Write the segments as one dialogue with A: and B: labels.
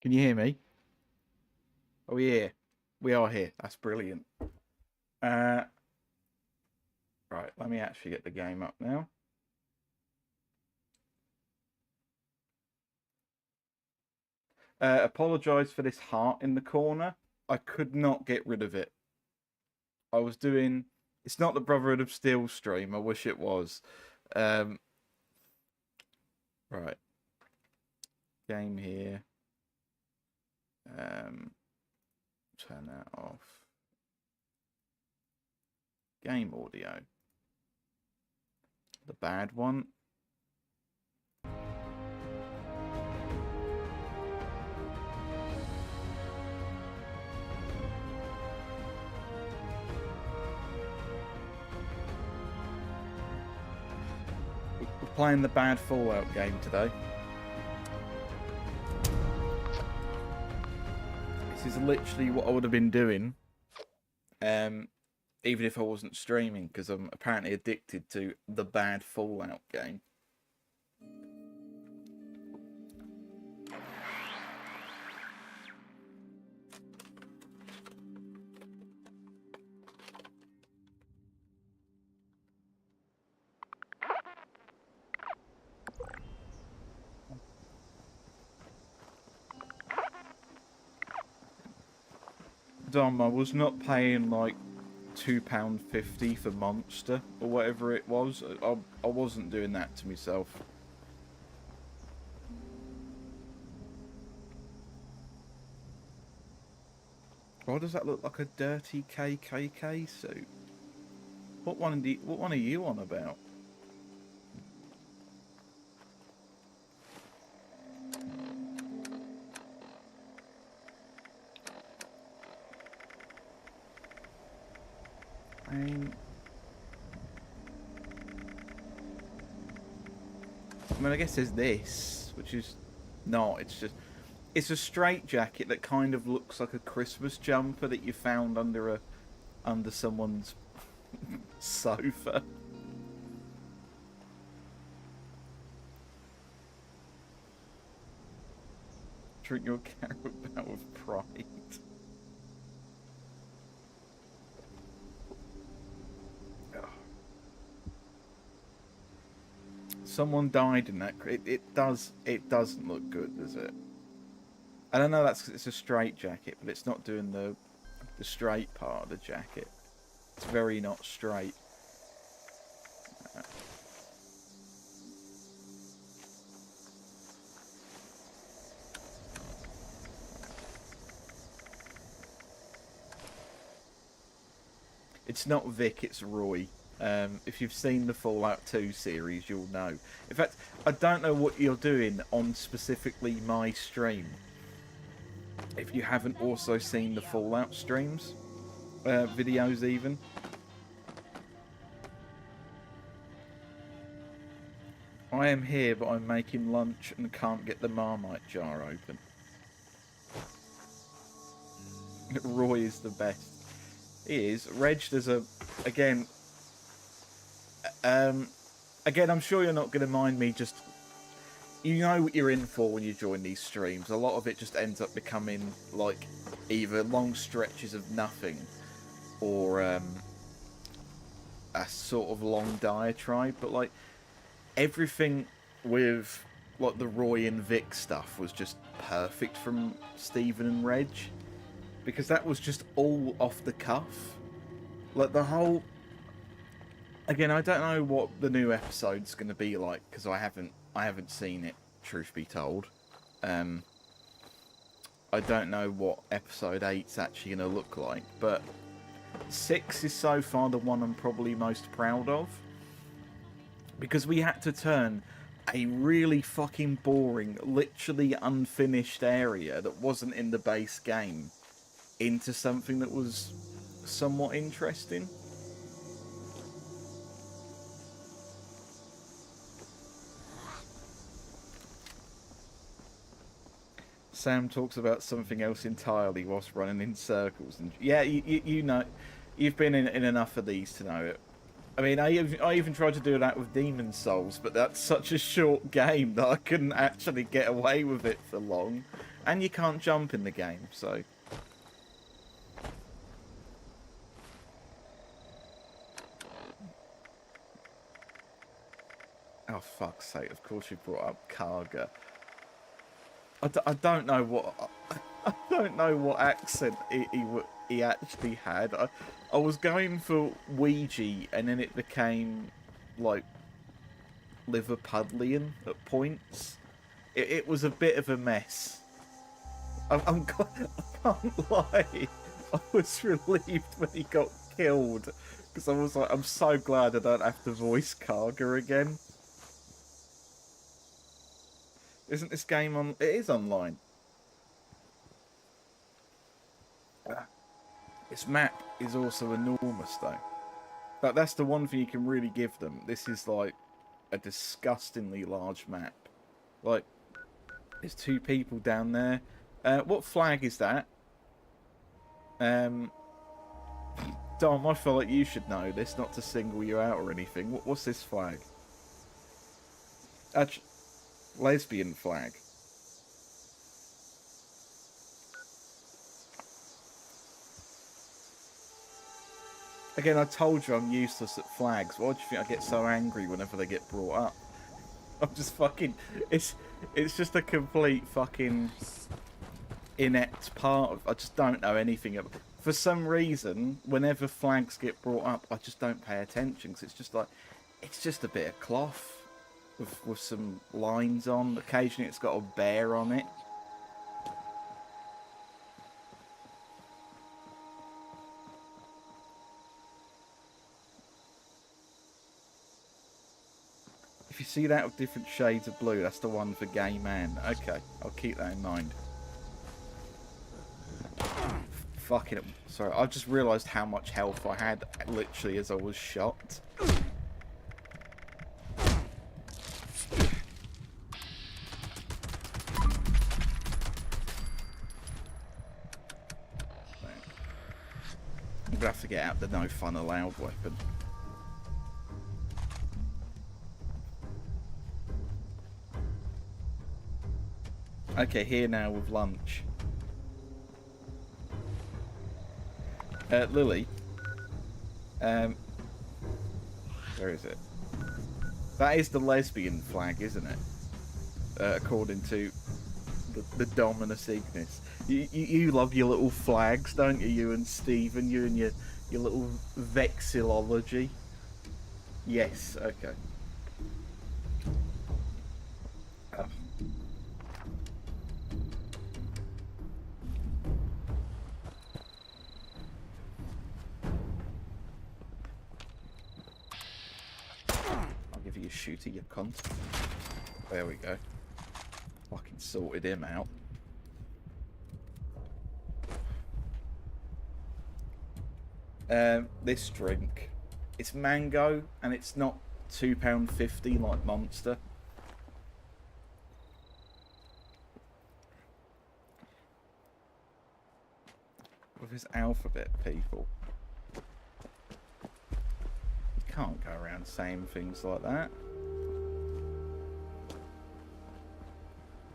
A: Can you hear me? Oh yeah, we are here. That's brilliant. Uh, right, let me actually get the game up now. Apologise for this heart in the corner. I could not get rid of it. I was doing. It's not the Brotherhood of Steel stream. I wish it was. Um, right, game here. Turn that off. Game audio. The bad one. We're playing the bad Fallout game today. This is literally what I would have been doing, even if I wasn't streaming, because I'm apparently addicted to the bad Fallout game. Dom, I was not paying like £2.50 for Monster or whatever it was. I wasn't doing that to myself. Why does that look like a dirty KKK suit? What one are you on about? I mean, I guess there's this, which is not. It's a straight jacket that kind of looks like a Christmas jumper that you found under someone's sofa. Drink your Carabao with pride. Someone died in that. It doesn't look good, does it? I don't know. That's 'cause it's a straight jacket, but it's not doing the straight part of the jacket. It's very not straight. It's not Vic, it's Roy. If you've seen the Fallout 2 series, you'll know. In fact, I don't know what you're doing on specifically my stream. If you haven't also seen the Fallout streams, videos even. I am here, but I'm making lunch and can't get the Marmite jar open. Roy is the best. He is. Reg, there's a... Again, I'm sure you're not going to mind me just... You know what you're in for when you join these streams. A lot of it just ends up becoming, like, either long stretches of nothing or a sort of long diatribe. But, like, everything with, like, the Roy and Vic stuff was just perfect from Stephen and Reg. Because that was just all off the cuff. Like, the whole... Again, I don't know what the new episode's going to be like, because I haven't seen it, truth be told. I don't know what episode 8's actually going to look like, but 6 is so far the one I'm probably most proud of. Because we had to turn a really fucking boring, literally unfinished area that wasn't in the base game into something that was somewhat interesting. Sam talks about something else entirely whilst running in circles. And yeah, you know, you've been in enough of these to know it. I mean, I even tried to do that with Demon's Souls, but that's such a short game that I couldn't actually get away with it for long. And you can't jump in the game, so... Oh, fuck's sake, of course you brought up Karga. I don't know what... I don't know what accent he actually had. I was going for Ouija, and then it became, like, Liverpudlian at points. It was a bit of a mess. I can't lie. I was relieved when he got killed. Because I was like, I'm so glad I don't have to voice Karga again. Isn't this game on... It is online. Its map is also enormous, though. But that's the one thing you can really give them. This is, like, a disgustingly large map. Like, there's 2 people down there. What flag is that? Dom, I feel like you should know this, not to single you out or anything. What's this flag? Lesbian flag. Again, I told you I'm useless at flags. Why do you think I get so angry whenever they get brought up? I'm just fucking... It's just a complete fucking inept part of... I just don't know anything. For some reason, whenever flags get brought up, I just don't pay attention. Because it's just like... It's just a bit of cloth with some lines on. Occasionally it's got a bear on it. If you see that with different shades of blue, that's the one for gay man. Okay, I'll keep that in mind. Fucking... Sorry, I just realised how much health I had, literally, as I was shot. I'm gonna have to get out the no fun allowed weapon. Okay, here now with lunch. Lily. Where is it? That is the lesbian flag, isn't it? According to the Dominus Ignis. You love your little flags, don't you? You and Stephen, you and your little vexillology. Yes, okay. Oh. I'll give you a shooter, you cunt. There we go. Fucking sorted him out. This drink, it's mango and it's not £2.50 like Monster. With his alphabet, people. You can't go around saying things like that.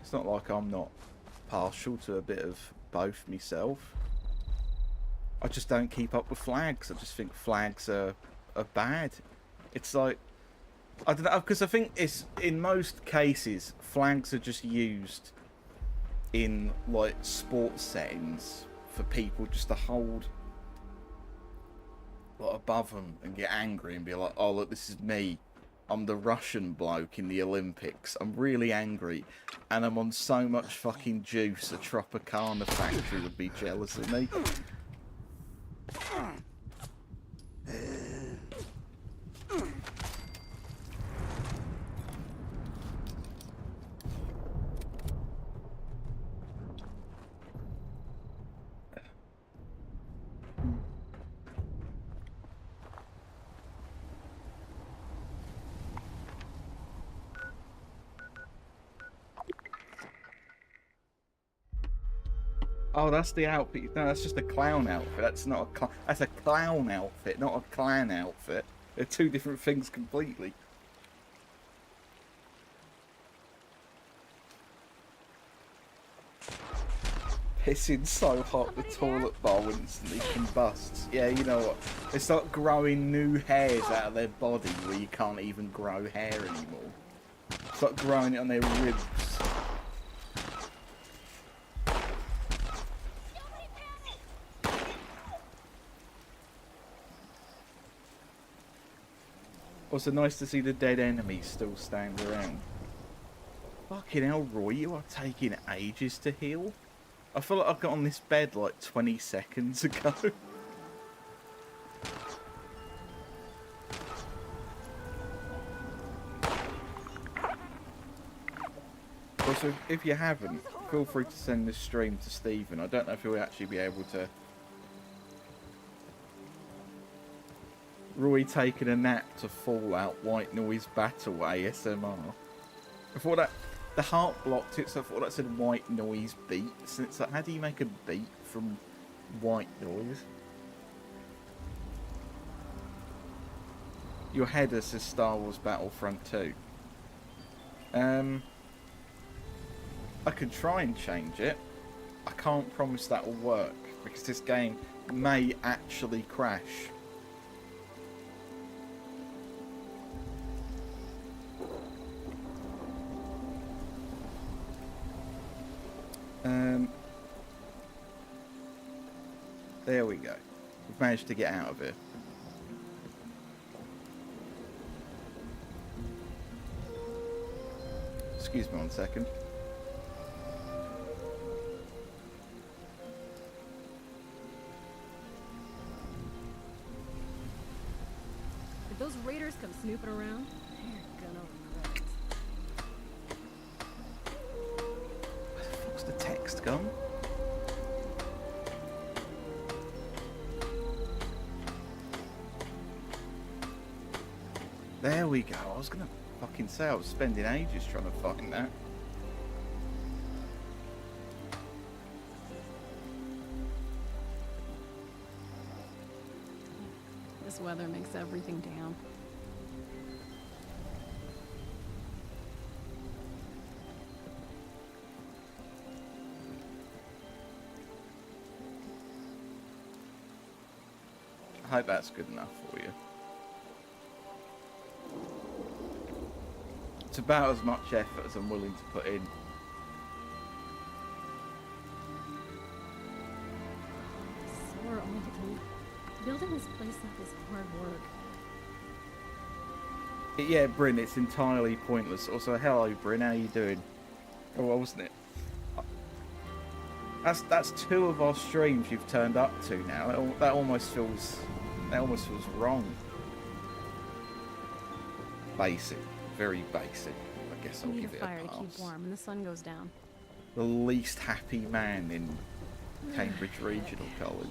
A: It's not like I'm not partial to a bit of both myself. I just don't keep up with flags. I just think flags are bad. It's like, I don't know, because I think it's, in most cases, flags are just used in, like, sports settings for people just to hold, like, above them and get angry and be like, oh, look, this is me. I'm the Russian bloke in the Olympics. I'm really angry. And I'm on so much fucking juice, a Tropicana factory would be jealous of me. Oh, that's the outfit. No, that's just a clown outfit. That's not a that's a clown outfit, not a clan outfit. They're 2 different things completely. pissing so hot the toilet bowl instantly combusts. Yeah, you know what? They start growing new hairs out of their body where you can't even grow hair anymore. Start growing it on their ribs. Also nice to see the dead enemies still stand around. Fucking hell, Roy, you are taking ages to heal. I feel like I got on this bed like 20 seconds ago. Also, if you haven't, feel free to send this stream to Stephen. I don't know if he'll actually be able to. Roy taking a nap to Fallout White Noise Battle ASMR. I thought that the heart blocked it, so I thought that said White Noise Beats. And it's like, how do you make a beat from white noise? Your header says Star Wars Battlefront 2. I could try and change it. I can't promise that will work because this game may actually crash. There we go. We've managed to get out of here. Excuse me 1 second.
B: If those raiders come snooping around, they're gonna regret it.
A: Where the fuck's the text gone? There we go. I was gonna fucking say I was spending ages trying to find that.
B: This weather makes everything damp.
A: I hope that's good enough for you. It's about as much effort as I'm willing to put in.
B: So are all of them. Building this place up is hard work.
A: Yeah, Bryn, it's entirely pointless. Also, hello, Bryn, how you doing? Oh, well, wasn't it? That's 2 of our streams you've turned up to now. That almost feels wrong. Basic, very basic. I guess I'll
B: We need
A: give
B: a
A: it
B: fire
A: a
B: to
A: pass.
B: keep warm when the sun goes down.
A: The least happy man in Cambridge Regional College.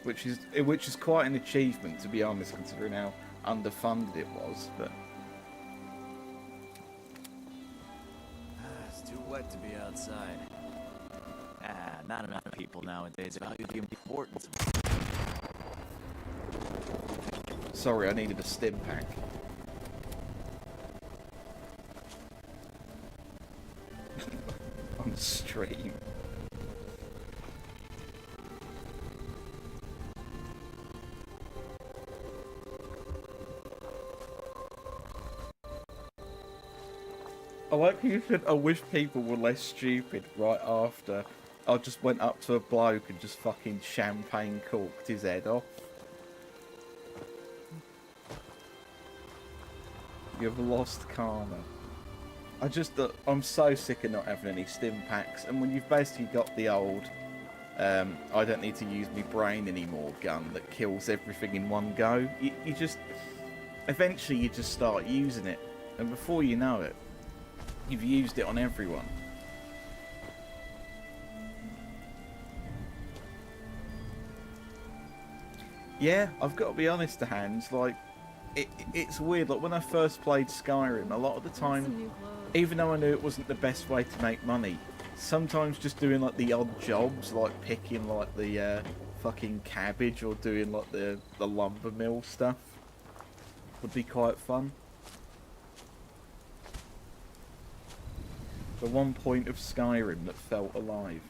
A: Which is quite an achievement, to be honest, considering how underfunded it was. But
C: It's too wet to be outside. Not enough people nowadays value the importance of...
A: sorry, I needed a stim pack. On stream. I like you said, I wish people were less stupid right after I just went up to a bloke and just fucking champagne corked his head off. You've lost karma. I'm so sick of not having any stim packs, and when you've basically got the old I don't need to use my brain anymore gun that kills everything in one go, you just eventually you just start using it, and before you know it, you've used it on everyone. Yeah, I've got to be honest to Hans, like, it's weird, like when I first played Skyrim, a lot of the
B: Some
A: time,
B: new clothes.
A: even though I knew it wasn't the best way to make money, sometimes just doing like the odd jobs, like picking like the fucking cabbage or doing like the lumber mill stuff would be quite fun. The one point of Skyrim that felt alive.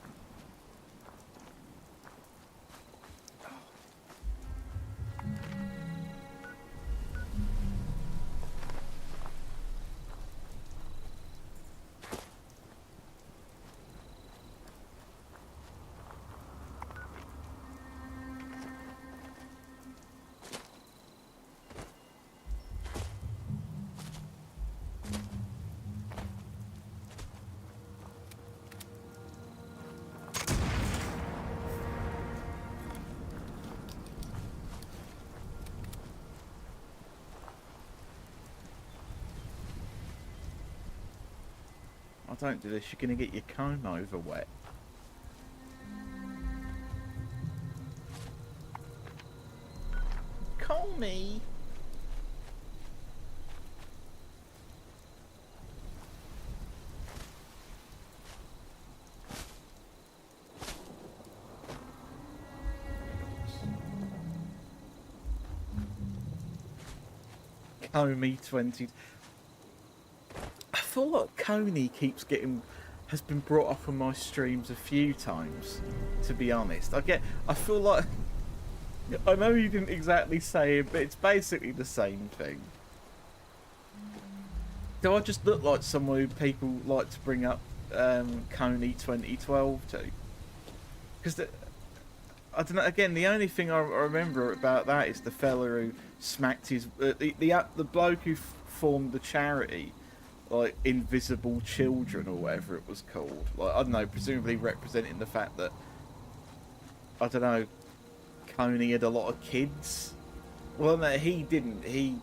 A: Don't do this, you're going to get your comb over wet. Call me. Comey 20. I feel like Coney has been brought up on my streams a few times, to be honest. I feel like, I know you didn't exactly say it, but it's basically the same thing. Do I just look like someone who people like to bring up Coney 2012 to? Because, I don't know, again, the only thing I remember about that is the fella who smacked his, the bloke who formed the charity, like Invisible Children or whatever it was called. Like, I don't know, presumably representing the fact that, I don't know, Coney had a lot of kids. Well, no, he didn't. You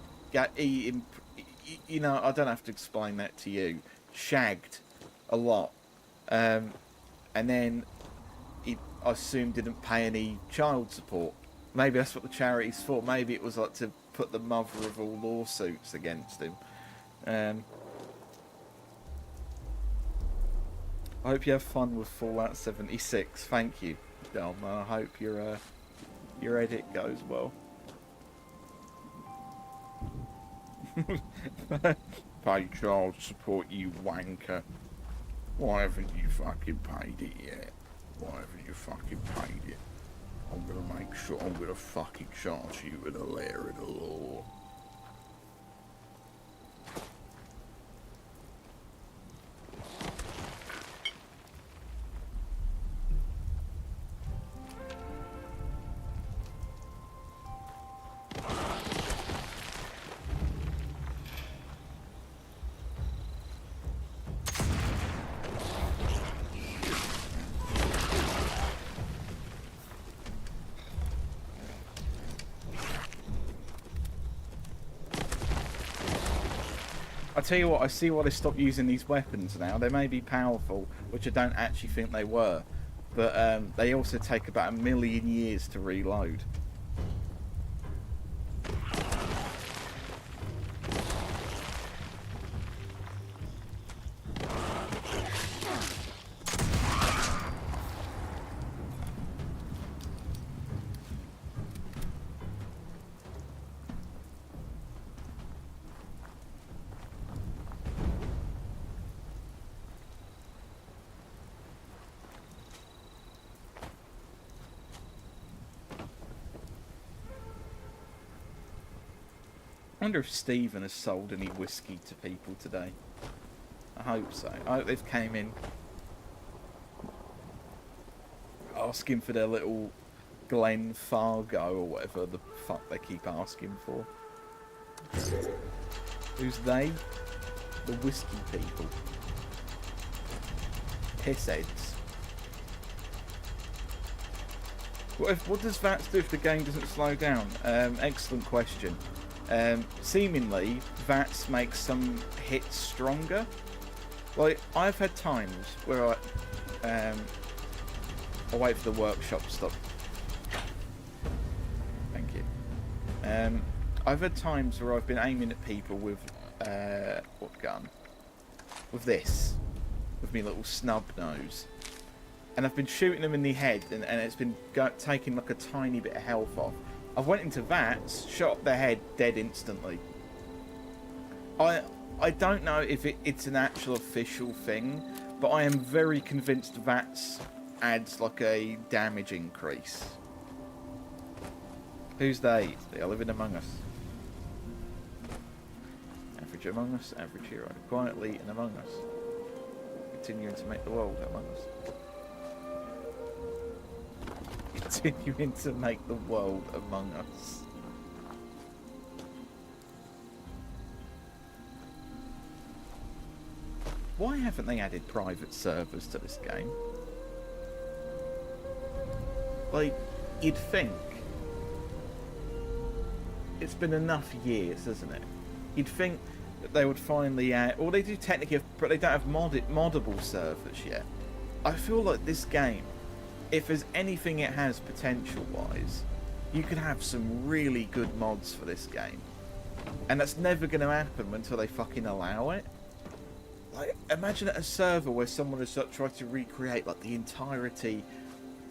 A: know, I don't have to explain that to you. Shagged a lot, and then he, I assume, didn't pay any child support. Maybe that's what the charity's for. Maybe it was like to put the mother of all lawsuits against him. I hope you have fun with Fallout 76. Thank you, Dom. I hope your edit goes well. Pay child support, you wanker. Why haven't you fucking paid it yet? Why haven't you fucking paid it? I'm gonna make sure I'm gonna fucking charge you with a letter of the law. I tell you what, I see why they stopped using these weapons now. They may be powerful, which I don't actually think they were, but they also take about 1 million years to reload. I wonder if Stephen has sold any whiskey to people today. I hope so. I hope they've came in asking for their little Glen Fargo or whatever the fuck they keep asking for. Who's they? The whiskey people. Pissheads. What does VATS do if the game doesn't slow down? Excellent question. Seemingly, VATS makes some hits stronger. Like, I've had times where I wait for the workshop to stop. Thank you. I've had times where I've been aiming at people with, what gun? With this. With my little snub nose. And I've been shooting them in the head, and it's been taking like a tiny bit of health off. I've went into VATS, shot up their head, dead instantly. I don't know if it's an actual official thing, but I am very convinced VATS adds like a damage increase. Who's they? They are living among us. Average among us, average hero. Quietly and among us. Continuing to make the world among us. Continuing to make the world among us. Why haven't they added private servers to this game? Like, you'd think. It's been enough years, isn't it? You'd think that they would finally add... Well, they do technically, but they don't have moddable servers yet. I feel like this game, if there's anything it has potential-wise, you could have some really good mods for this game. And that's never going to happen until they fucking allow it. Like, imagine a server where someone has tried to recreate like the entirety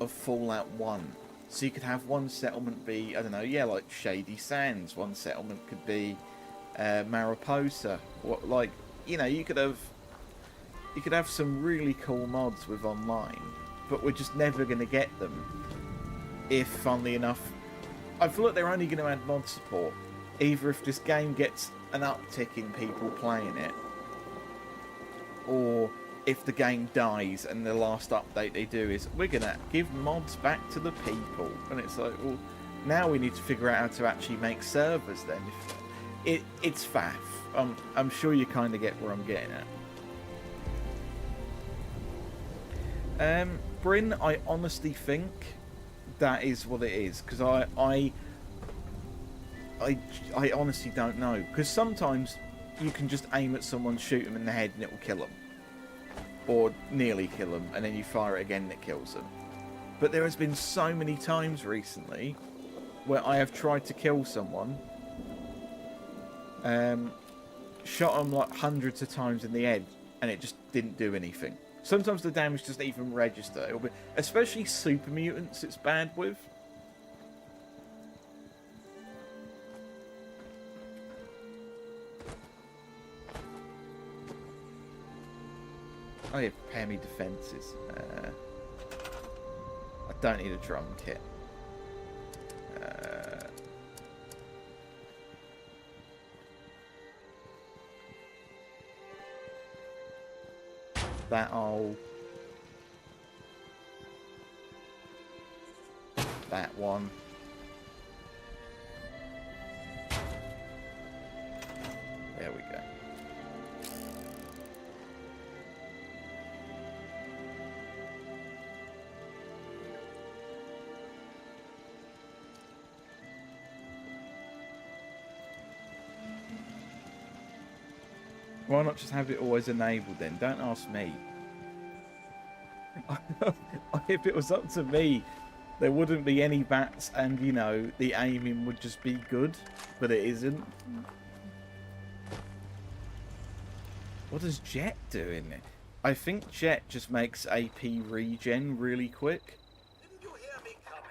A: of Fallout 1. So you could have one settlement be, I don't know, yeah, like Shady Sands. One settlement could be Mariposa. What, like, you know, you could have some really cool mods with online, but we're just never going to get them. If, funnily enough, I feel like they're only going to add mod support either if this game gets an uptick in people playing it, or if the game dies and the last update they do is, we're going to give mods back to the people. And it's like, well, now we need to figure out how to actually make servers then. It's faff. I'm sure you kind of get where I'm getting at. Bryn, I honestly think that is what it is. Because I honestly don't know. Because sometimes you can just aim at someone, shoot them in the head, and it will kill them. Or nearly kill them, and then you fire it again and it kills them. But there has been so many times recently where I have tried to kill someone, shot them like hundreds of times in the head, and it just didn't do anything. Sometimes the damage doesn't even register. It'll be, especially super mutants, it's bad with. Oh yeah, prepare me defences. I don't need a drum kit. That one. There we go. Why not just have it always enabled then? Don't ask me. If it was up to me, there wouldn't be any bats and, you know, the aiming would just be good, but it isn't. What does Jet do in it? I think Jet just makes AP regen really quick.
D: Didn't you hear me coming?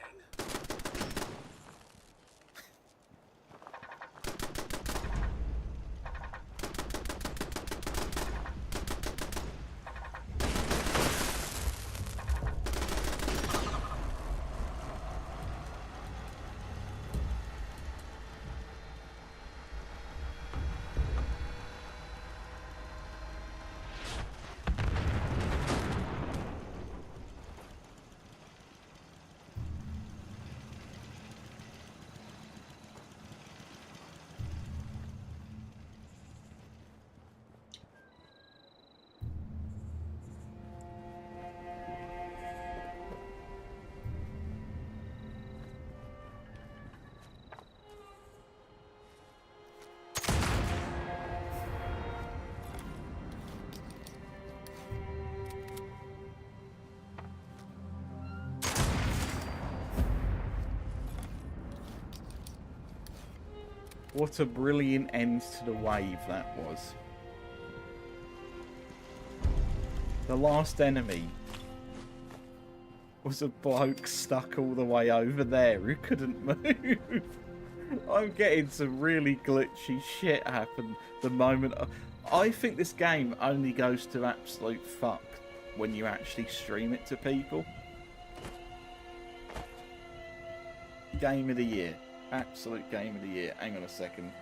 A: What a brilliant end to the wave that was. The last enemy was a bloke stuck all the way over there who couldn't move. I'm getting some really glitchy shit happen the moment. I think this game only goes to absolute fuck when you actually stream it to people. Game of the year. Absolute game of the year. Hang on a second.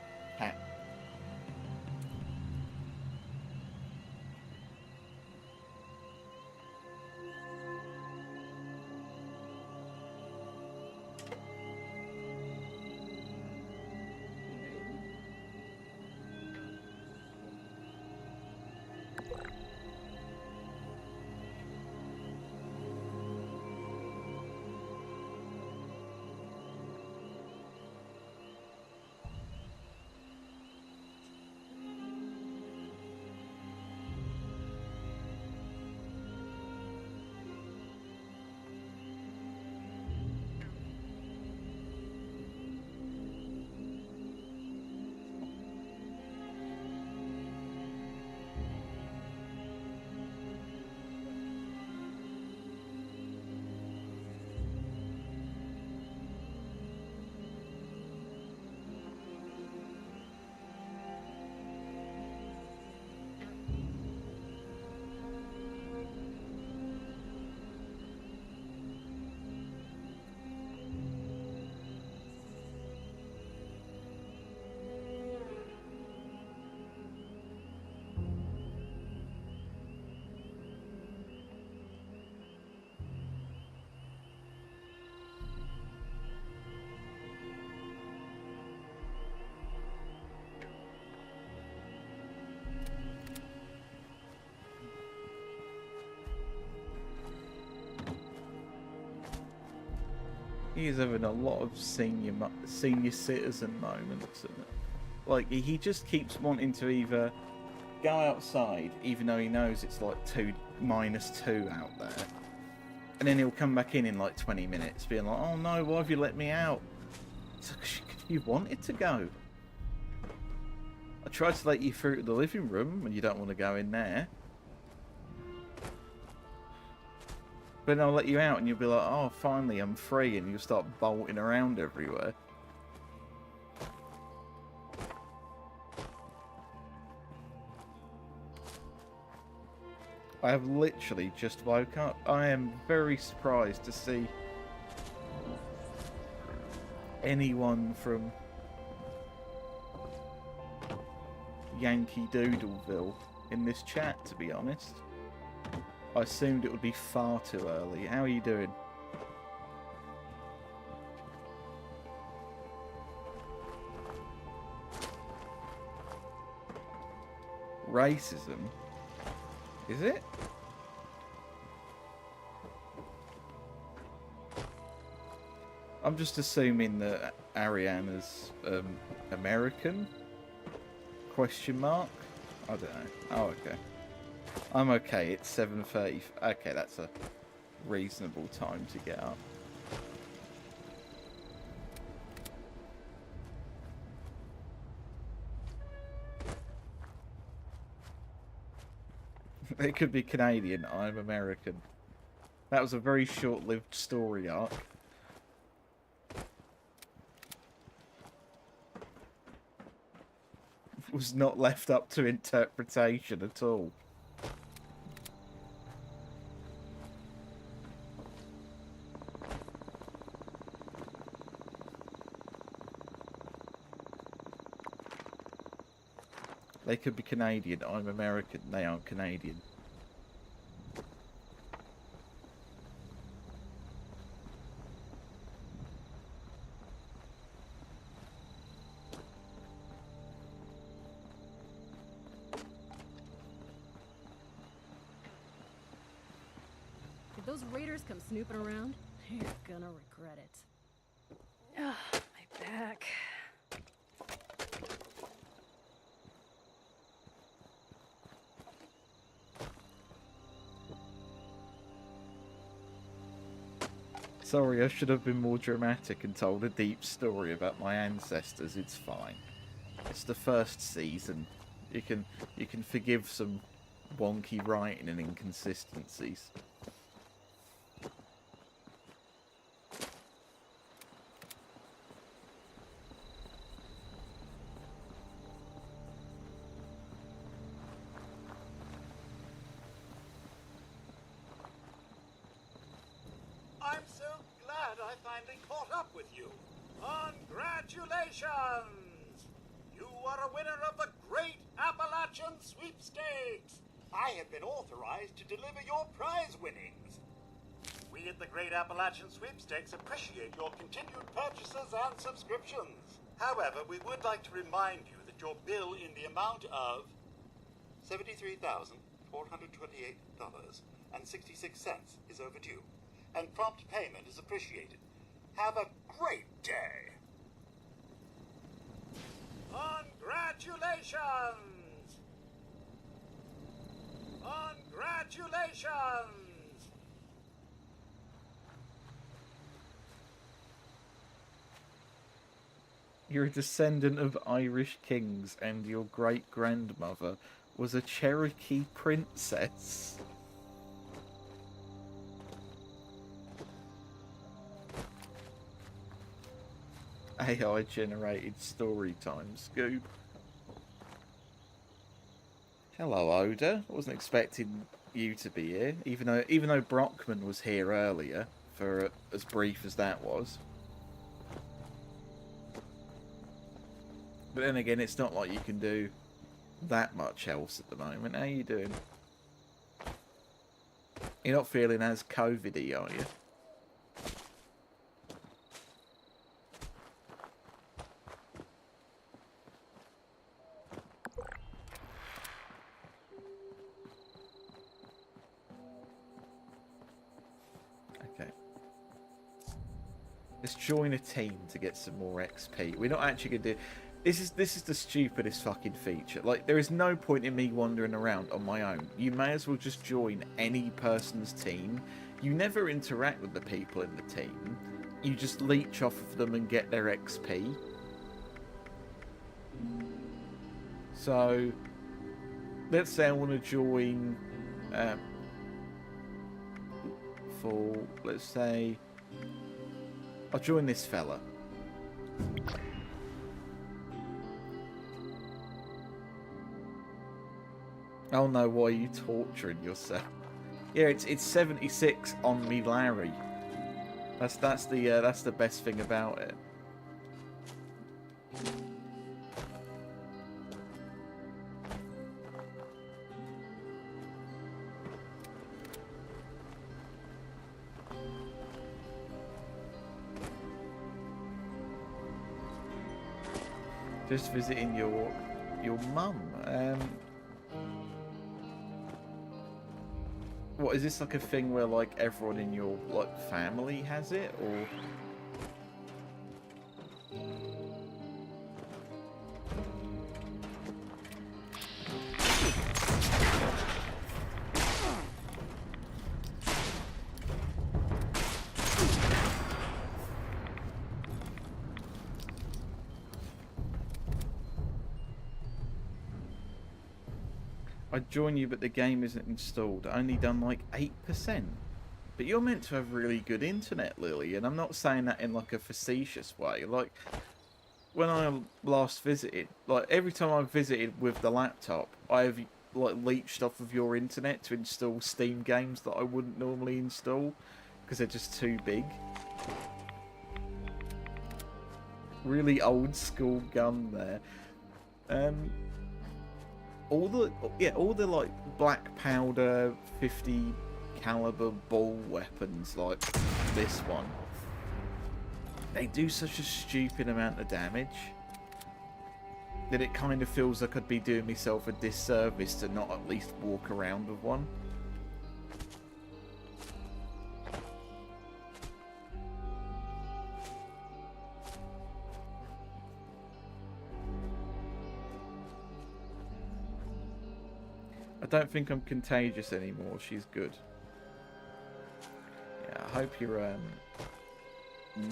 A: He is having a lot of senior citizen moments, and like he just keeps wanting to either go outside, even though he knows it's like -2 out there, and then he'll come back in like 20 minutes, being like, "Oh no, why have you let me out?" It's like, you wanted to go. I tried to let you through to the living room, and you don't want to go in there. But then I'll let you out and you'll be like, oh, finally, I'm free, and you'll start bolting around everywhere. I have literally just woke up. I am very surprised to see anyone from Yankee Doodleville in this chat, to be honest. I assumed it would be far too early. How are you doing? Racism? Is it? I'm just assuming that Ariana's American? Question mark? I don't know. Oh, okay. I'm okay, it's 7:30. Okay, that's a reasonable time to get up. It could be Canadian, I'm American. That was a very short-lived story arc. It was not left up to interpretation at all. They could be Canadian. I'm American. They aren't Canadian.
B: If those raiders come snooping around, you're gonna regret it. Ugh, my back.
A: Sorry, I should have been more dramatic and told a deep story about my ancestors. It's fine. It's the first season. You can forgive some wonky writing and inconsistencies.
D: I finally caught up with you. Congratulations! You are a winner of the Great Appalachian Sweepstakes. I have been authorized to deliver your prize winnings. We at the Great Appalachian Sweepstakes appreciate your continued purchases and subscriptions. However, we would like to remind you that your bill in the amount of $73,428.66 is overdue, and prompt payment is appreciated. Have a great day. Congratulations! Congratulations!
A: You're a descendant of Irish kings, and your great-grandmother was a Cherokee princess. AI-generated story time, Scoob. Hello, Oda. I wasn't expecting you to be here, even though Brockman was here earlier for as brief as that was. But then again, it's not like you can do that much else at the moment. How you doing? You're not feeling as COVID-y, are you? Okay. Let's join a team to get some more XP. We're not actually going to do... This is the stupidest fucking feature. Like, there is no point in me wandering around on my own. You may as well just join any person's team. You never interact with the people in the team. You just leech off of them and get their XP. So, let's say I want to join... for, let's say... I'll join this fella. Oh no, why are you torturing yourself? Yeah, it's 76 on me, Larry. That's the best thing about it. Just visiting your mum. What, is this like a thing where like everyone in your like family has it, or? I'd join you, but the game isn't installed. Only done like 8%. But you're meant to have really good internet, Lily, and I'm not saying that in like a facetious way. Like, when I last visited, like every time I've visited with the laptop, I've like leeched off of your internet to install Steam games that I wouldn't normally install because they're just too big. Really old school gun there. All the like black powder 50 caliber ball weapons like this one, they do such a stupid amount of damage that it kind of feels like I'd be doing myself a disservice to not at least walk around with one. I don't think I'm contagious anymore. She's good. Yeah, I hope you're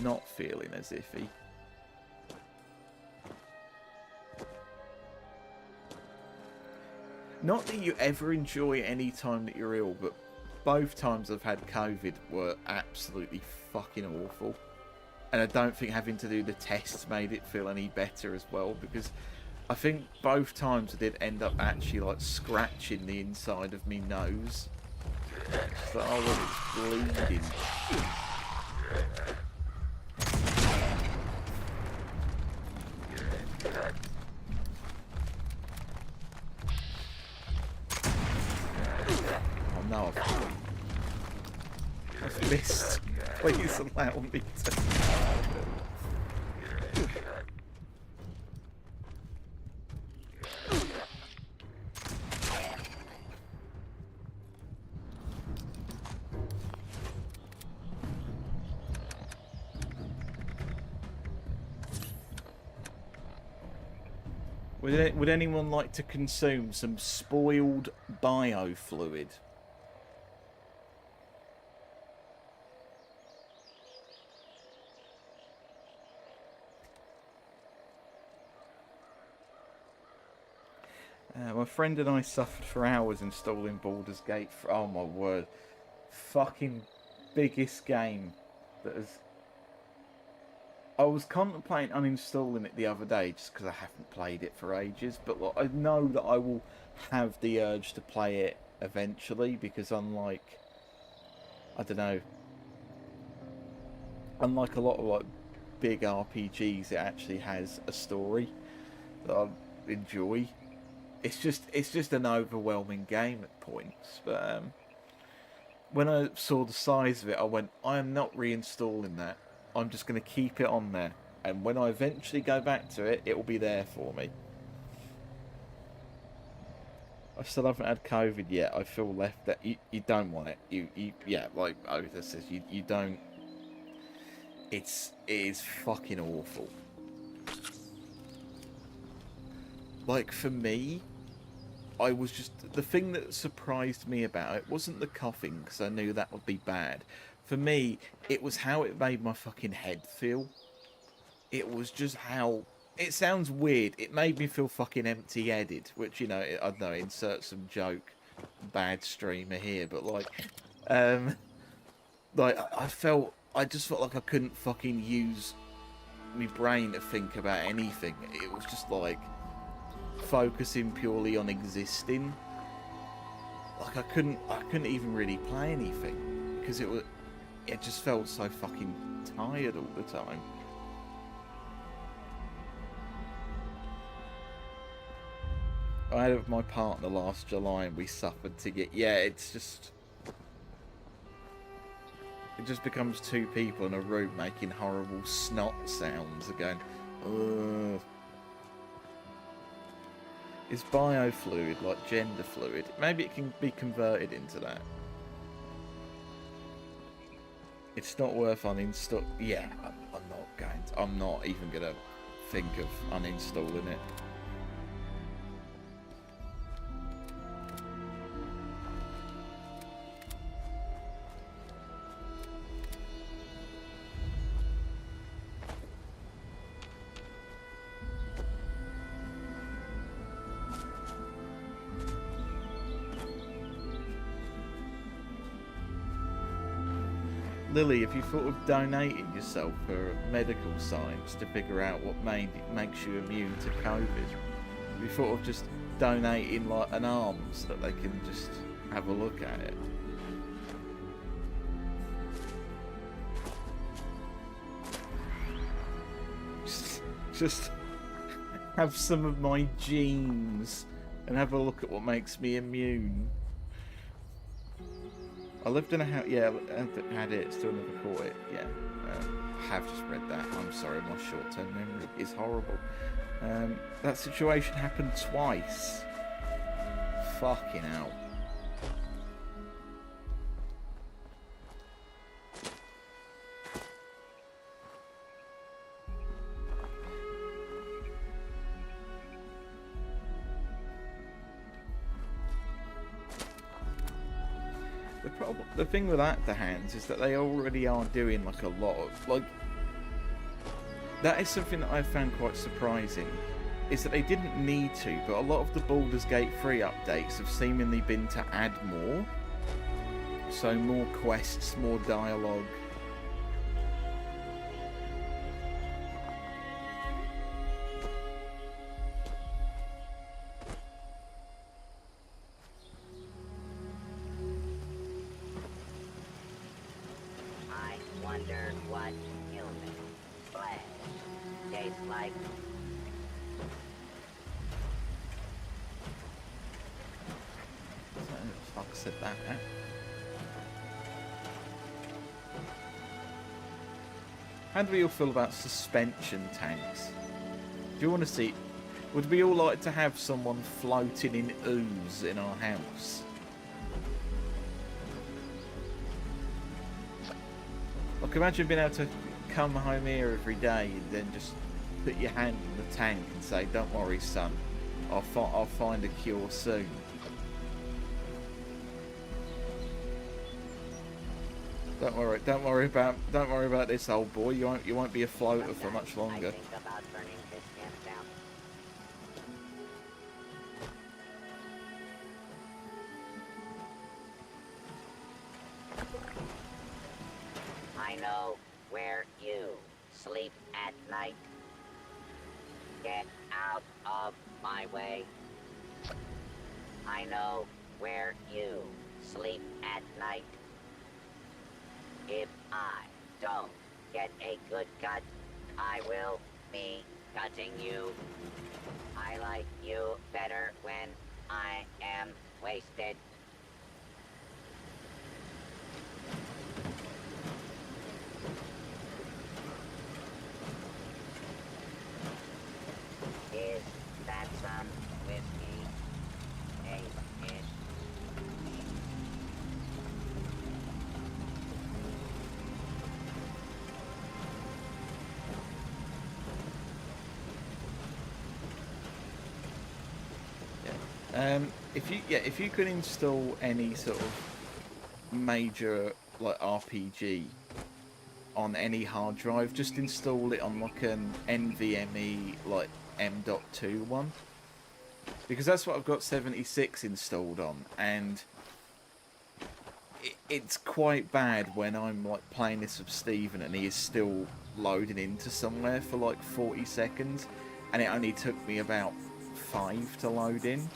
A: not feeling as iffy. Not that you ever enjoy any time that you're ill, but both times I've had COVID were absolutely fucking awful. And I don't think having to do the tests made it feel any better as well, because I think both times I did end up actually like scratching the inside of me nose. So, oh, well, it's bleeding. Oh, I've missed. Please allow me to. Would anyone like to consume some spoiled biofluid? My friend and I suffered for hours installing Baldur's Gate. Oh my word. Fucking biggest game that has... I was contemplating uninstalling it the other day just because I haven't played it for ages. But like, I know that I will have the urge to play it eventually because unlike... I don't know. Unlike a lot of like big RPGs, it actually has a story that I enjoy. It's just an overwhelming game at points, but when I saw the size of it, I went, I am not reinstalling that. I'm just going to keep it on there, and when I eventually go back to it, it will be there for me. I still haven't had COVID yet. I feel left that you don't want it. You yeah, like Oda says, you don't. It is fucking awful. Like, for me, I was just... The thing that surprised me about it wasn't the coughing, because I knew that would be bad. For me, it was how it made my fucking head feel. It was just how... It sounds weird. It made me feel fucking empty-headed, which, you know, I don't know, insert some joke. Bad streamer here, but, like... I just felt like I couldn't fucking use my brain to think about anything. It was just, like... focusing purely on existing. Like I couldn't even really play anything because it just felt so fucking tired all the time. I had it with my partner last July and we suffered to get... Yeah, it's just... It just becomes two people in a room making horrible snot sounds and going, ugh. Is biofluid like gender fluid? Maybe it can be converted into that. It's not worth uninstall. Yeah, I'm not going to. I'm not even going to think of uninstalling it. Lily, have you thought of donating yourself for medical science to figure out what makes you immune to COVID? Have you thought of just donating like an arm so that they can just have a look at it? Just have some of my genes and have a look at what makes me immune. I lived in a house, yeah, I had it, still never caught it, yeah. I have just read that. I'm sorry, my short-term memory is horrible. That situation happened twice. Fucking hell. The thing with Actor Hands is that they already are doing like a lot of, like, that is something that I found quite surprising, is that they didn't need to, but a lot of the Baldur's Gate 3 updates have seemingly been to add more. So more quests, more dialogue. Said that, huh? How do we all feel about suspension tanks? Do you want to see... Would we all like to have someone floating in ooze in our house? Like, imagine being able to come home here every day and then just put your hand in the tank and say, "Don't worry, son, I'll find a cure soon." Don't worry about this, old boy. You won't be a floater for much longer.
E: I think about burning this camp down. I know where you sleep at night. Get out of my way. I know where you sleep at night. If I don't get a good cut, I will be cutting you. I like you better when I am wasted. Is that some whiskey? Hey, ish.
A: If you could install any sort of major like RPG on any hard drive, just install it on like an NVMe like M.2 one, because that's what I've got 76 installed on, and it's quite bad when I'm like playing this with Stephen and he is still loading into somewhere for like 40 seconds, and it only took me about 5 to load in.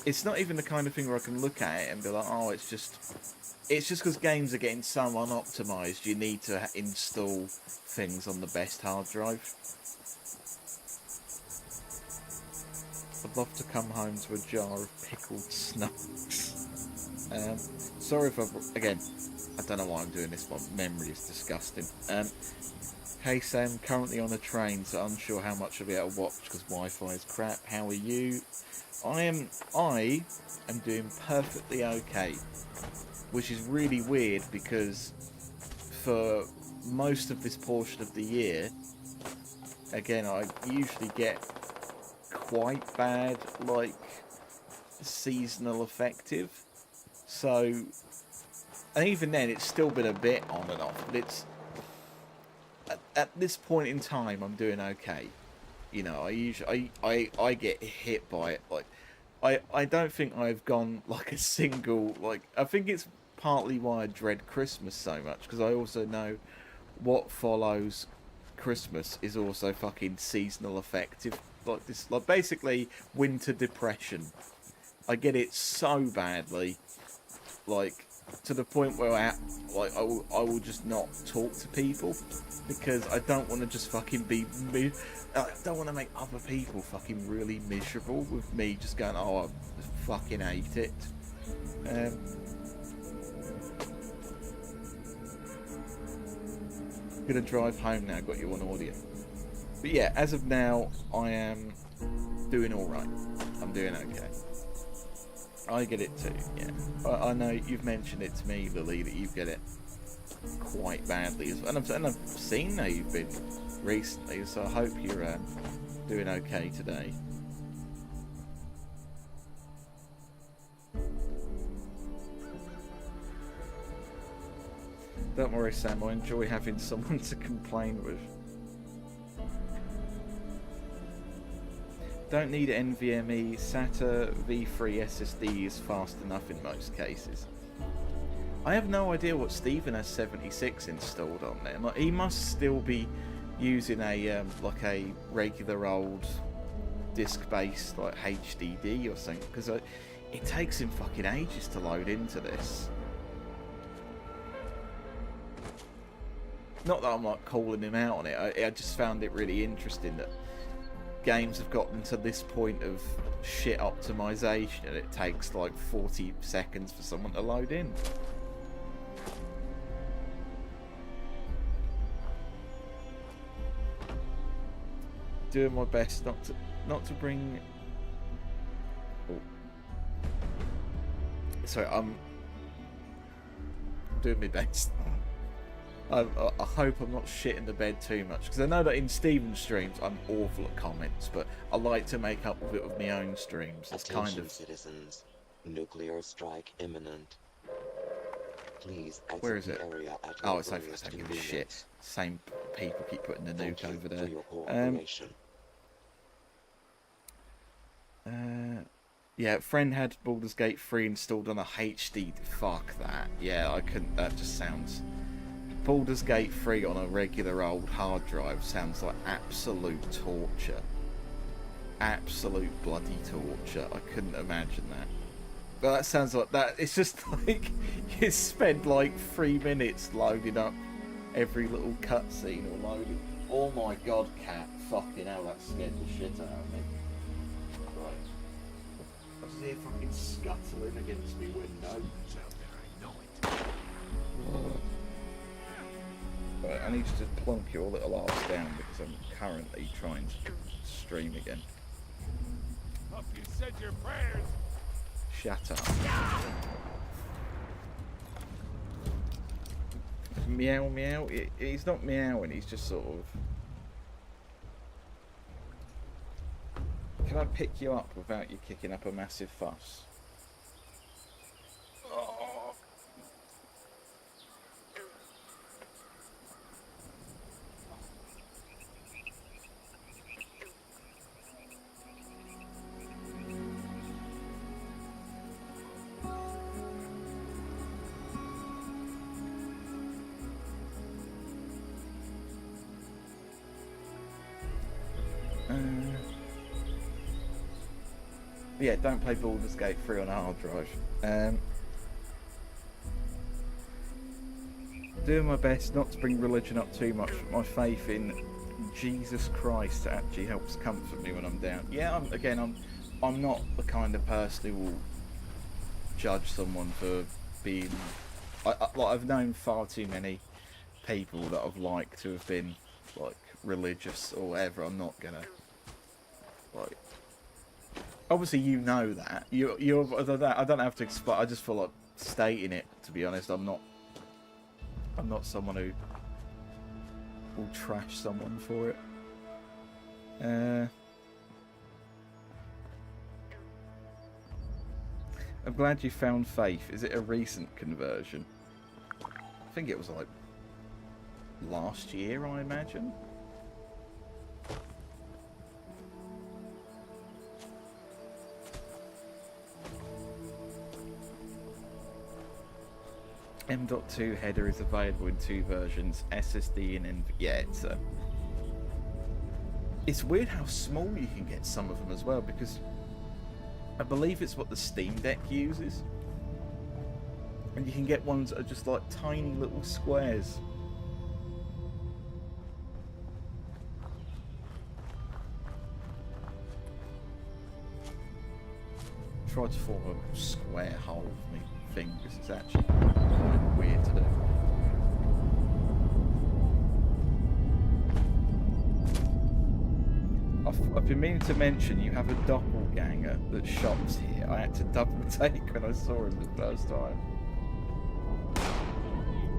A: It's not even the kind of thing where I can look at it and be like, oh, it's just because games are getting so unoptimized, you need to install things on the best hard drive. I'd love to come home to a jar of pickled snacks. Sorry if again, I don't know why I'm doing this, but memory is disgusting. Hey Sam, currently on a train, so unsure how much I'll be able to watch because Wi-Fi is crap. How are you? I am doing perfectly okay, which is really weird because for most of this portion of the year, again, I usually get quite bad, like, seasonal affective. So, and even then, it's still been a bit on and off, but it's, at this point in time, I'm doing okay. You know, I get hit by it, like, I don't think I've gone, like, a single, like, I think it's partly why I dread Christmas so much, because I also know what follows Christmas is also fucking seasonal affective, like this, like, basically winter depression. I get it so badly, like, to the point where I will just not talk to people, because I don't want to just fucking be, I don't want to make other people fucking really miserable with me just going, oh, I fucking hate it. I'm gonna drive home now, got you on audio. But yeah, as of now, I am doing alright. I'm doing okay. I get it too, yeah. I know you've mentioned it to me, Lily, that you get it quite badly as well. And I've seen how you've been recently, so I hope you're doing okay today. Don't worry, Sam, I enjoy having someone to complain with. Don't need NVMe, SATA v3 SSD is fast enough in most cases. I have no idea what Stephen has 76 installed on there. Like, he must still be using a like a regular old disc-based like HDD or something, because it takes him fucking ages to load into this. Not that I'm like calling him out on it. I just found it really interesting that games have gotten to this point of shit optimization and it takes like 40 seconds for someone to load in. doing my best not to bring. Oh. Sorry, I'm doing my best. I hope I'm not shitting the bed too much, because I know that in Steven's streams I'm awful at comments, but I like to make up with it with my own streams. It's
F: Attention,
A: kind of.
F: citizens. Nuclear strike imminent. Please exit
A: Where is
F: the
A: it?
F: area at
A: Oh,
F: your
A: it's over. I
F: earliest
A: don't give a shit.
F: convenience.
A: Same people keep putting the
F: Thank
A: nuke
F: you
A: over
F: for
A: there.
F: your cooperation.
A: Yeah, friend had Baldur's Gate 3 installed on a HD. Fuck that. Yeah, I couldn't. That just sounds. Baldur's Gate 3 on a regular old hard drive sounds like absolute torture. Absolute bloody torture. I couldn't imagine that. But that sounds like that. It's just like you spend like 3 minutes loading up every little cutscene or loading. Oh my god, cat. Fucking hell, that scared the shit out of me. Right. I was here fucking scuttling against me window. Right, I need you to plunk your little arse down because I'm currently trying to stream again.
G: Hope you said your prayers.
A: Shut up. Meow meow. He's not meowing, he's just sort of... Can I pick you up without you kicking up a massive fuss? Oh. Yeah, don't play Baldur's Gate 3 on a hard drive. Doing my best not to bring religion up too much, but my faith in Jesus Christ actually helps comfort me when I'm down. Yeah, I'm not the kind of person who will judge someone for being... I've known far too many people that I've liked to have been, like, religious or whatever. I'm not gonna, like... Obviously, you know that. I don't have to explain. I just feel like stating it. To be honest, I'm not someone who will trash someone for it. I'm glad you found faith. Is it a recent conversion? I think it was like last year, I imagine. M.2 header is available in 2 versions, SSD and yeah, it's weird how small you can get some of them as well, because I believe it's what the Steam Deck uses, and you can get ones that are just like tiny little squares. Try to form a square hole with me fingers. It's actually quite weird to do. I've been meaning to mention you have a doppelganger that shops here. I had to double take when I saw him the first time.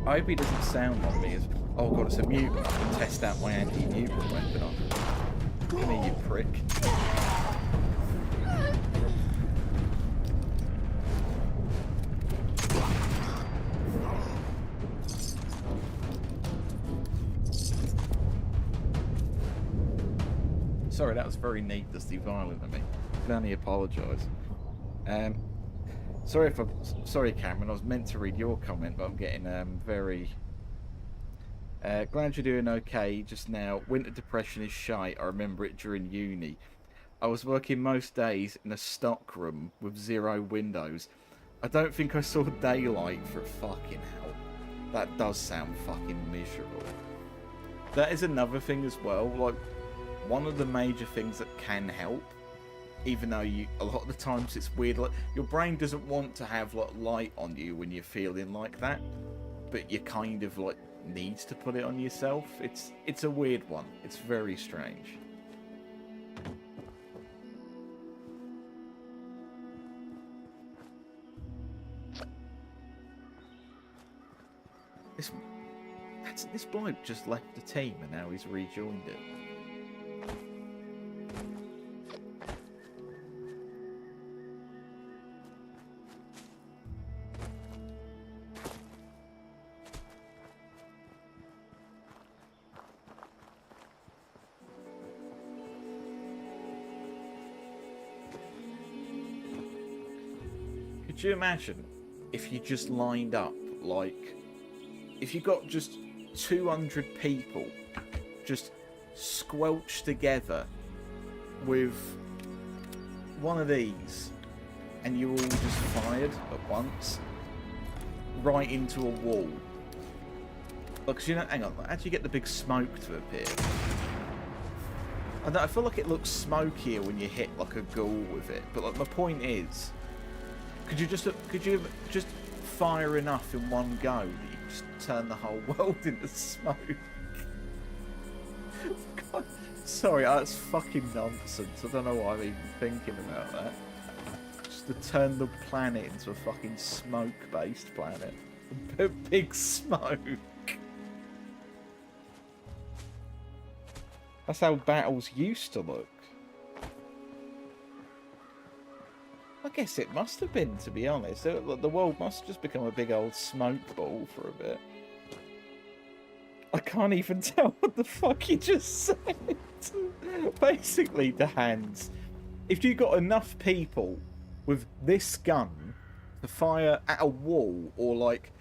A: I hope he doesn't sound on me as... Oh god, it's a mutant. I can test out my anti-mutant weapon on. Come here, you prick. Sorry, that was very needlessly violent of me. I can only apologise. Sorry, Cameron. I was meant to read your comment, but I'm getting very. Glad you're doing okay. Just now, winter depression is shite. I remember it during uni. I was working most days in a stock room with 0 windows. I don't think I saw daylight for fucking hell. That does sound fucking miserable. That is another thing as well. Like, one of the major things that can help, even though a lot of the times it's weird, like your brain doesn't want to have like light on you when you're feeling like that, but you kind of like needs to put it on yourself. It's a weird one. It's very strange. Hasn't this bloke just left the team and now he's rejoined it? Could you imagine if you just lined up, like, if you got just 200 people just squelched together with one of these and you all just fired at once right into a wall? Look, 'cause you know, hang on, how do you get the big smoke to appear? I feel like it looks smokier when you hit like a ghoul with it, but like my point is, could you just fire enough in one go that you just turn the whole world into smoke? God, sorry, that's fucking nonsense. I don't know why I'm even thinking about that. Just to turn the planet into a fucking smoke-based planet. A big smoke. That's how battles used to look. I guess it must have been, to be honest. The world must have just become a big old smoke ball for a bit. I can't even tell what the fuck you just said. Basically, the hands. If you got enough people with this gun to fire at a wall, or like,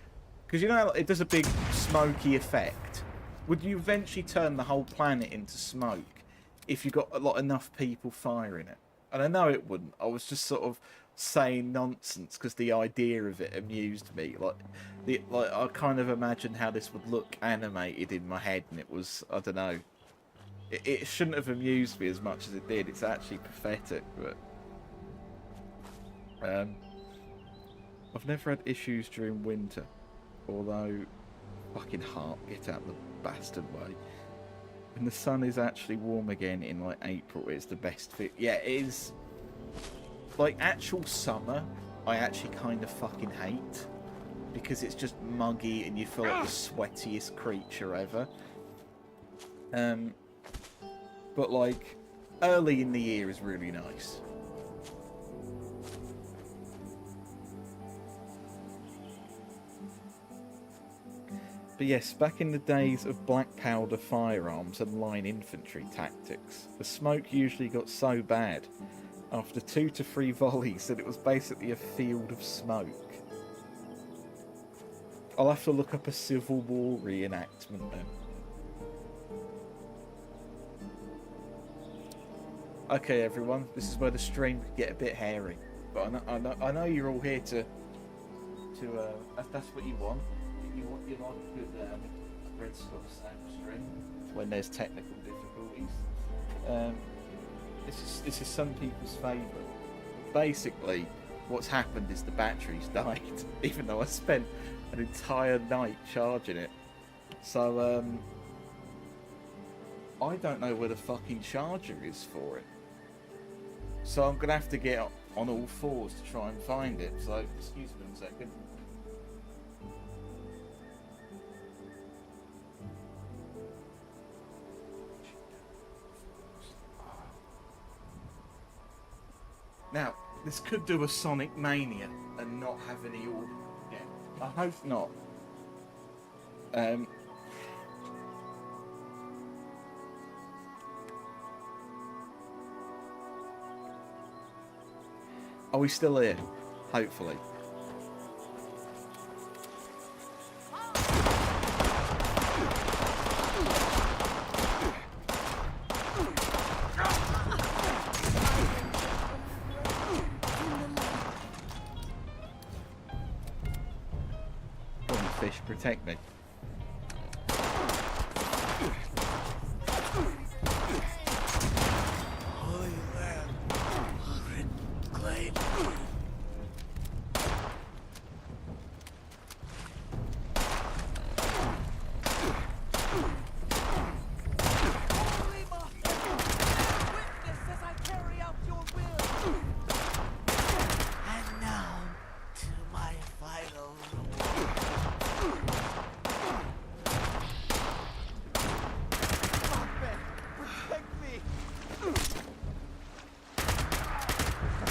A: because you know it does a big smoky effect. Would you eventually turn the whole planet into smoke if you got enough people firing it? And I know it wouldn't. I was just sort of saying nonsense because the idea of it amused me. Like I kind of imagined how this would look animated in my head, and it was, I don't know. It shouldn't have amused me as much as it did. It's actually pathetic, but I've never had issues during winter, although fucking heart, get out the bastard way. When the sun is actually warm again in like April, it's the best fit. Yeah, it is. Like actual summer, I actually kind of fucking hate because it's just muggy and you feel like the sweatiest creature ever. But like early in the year is really nice. But yes, back in the days of black powder firearms and line infantry tactics, the smoke usually got so bad after 2 to 3 volleys that it was basically a field of smoke. I'll have to look up a Civil War reenactment then. Okay, everyone, this is where the stream could get a bit hairy, but I know you're all here to if that's what you want. You like a good Red Skull sound stream when there's technical difficulties. This is some people's favourite. Basically, what's happened is the battery's died, even though I spent an entire night charging it. So I don't know where the fucking charger is for it. So I'm gonna have to get on all fours to try and find it. So excuse me a second. Now, this could do a Sonic Mania and not have any audio again. I hope not. Are we still here? Hopefully. Fish, protect me.
C: Holy land, red glade. And now to my final.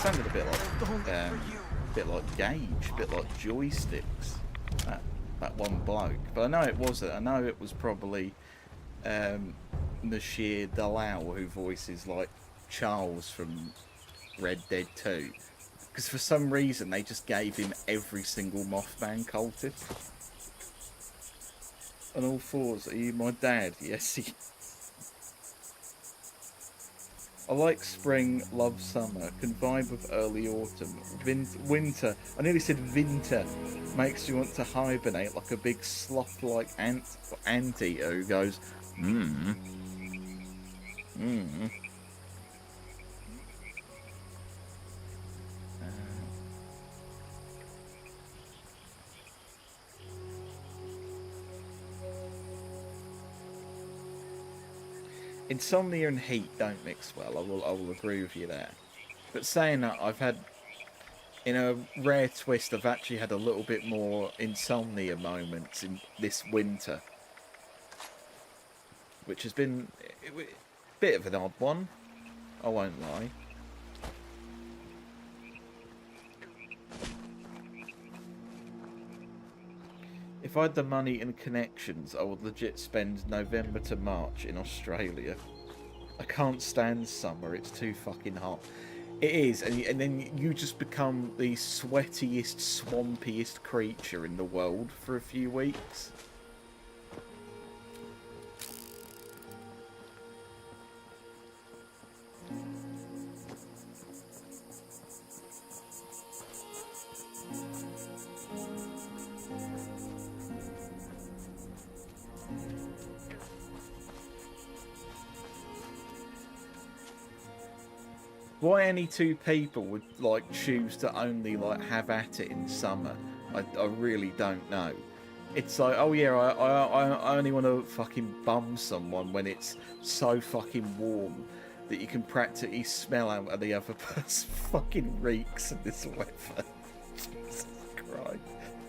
A: sounded a bit like Gage, a bit like Joysticks. That one bloke, but I know it wasn't. I know it was probably Nasheer Dalal who voices like Charles from Red Dead 2. Because for some reason they just gave him every single Mothman cultist. On all fours, are you my dad? Yes, he... I like spring, love summer, can vibe with early autumn. Winter, I nearly said winter, makes you want to hibernate like a big sloth-like anteater who goes, mmm. Insomnia and heat don't mix well. I will agree with you there. But saying that, I've had, in a rare twist, I've actually had a little bit more insomnia moments in this winter, which has been a bit of an odd one. I won't lie. If I had the money and connections, I would legit spend November to March in Australia. I can't stand summer, it's too fucking hot. It is, and then you just become the sweatiest, swampiest creature in the world for a few weeks. Why any two people would like choose to only like have at it in summer, I really don't know. It's like, oh yeah, I only want to fucking bum someone when it's so fucking warm that you can practically smell out of the other person fucking reeks in this weather. Jesus Christ.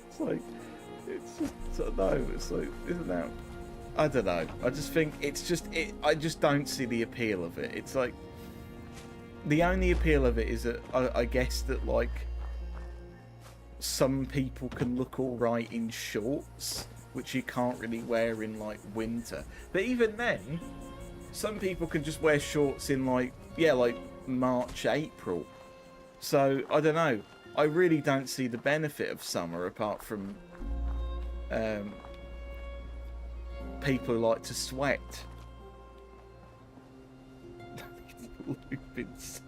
A: It's like, it's just, no, it's like, isn't that, I don't know. I just think it's just, I just don't see the appeal of it. It's like, the only appeal of it is that I guess that like some people can look alright in shorts, which you can't really wear in like winter. But even then, some people can just wear shorts in like, yeah, like March, April. So I don't know. I really don't see the benefit of summer apart from people who like to sweat. Lupins.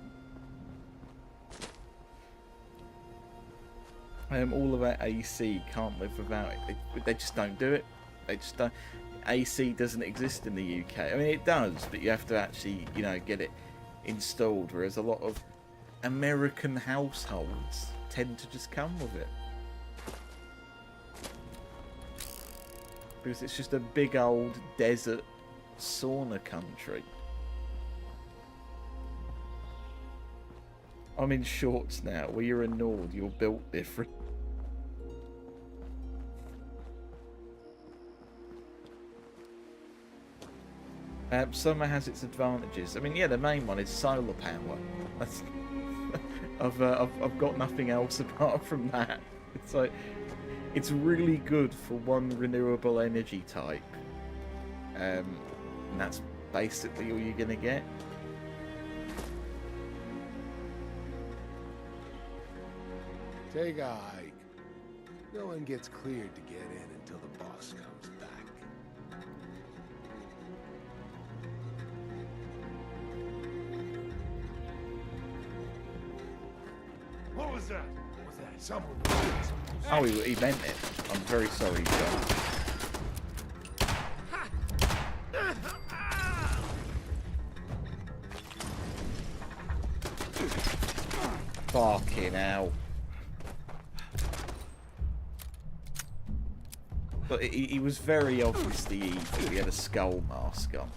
A: All about AC, can't live without it. They just don't do it. They just don't. AC doesn't exist in the UK. I mean, it does, but you have to actually, you know, get it installed. Whereas a lot of American households tend to just come with it because it's just a big old desert sauna country. I'm in shorts now. Well, you're a Nord. You're built different. Summer has its advantages. I mean, yeah, the main one is solar power. That's I've got nothing else apart from that. It's like, it's really good for one renewable energy type. And that's basically all you're gonna get.
G: Take a hike. No one gets cleared to get in until the boss comes back. What was that? Was that someone?
A: Oh, he meant it. I'm very sorry, John. Fucking hell. But he was very obviously evil. He had a skull mask on.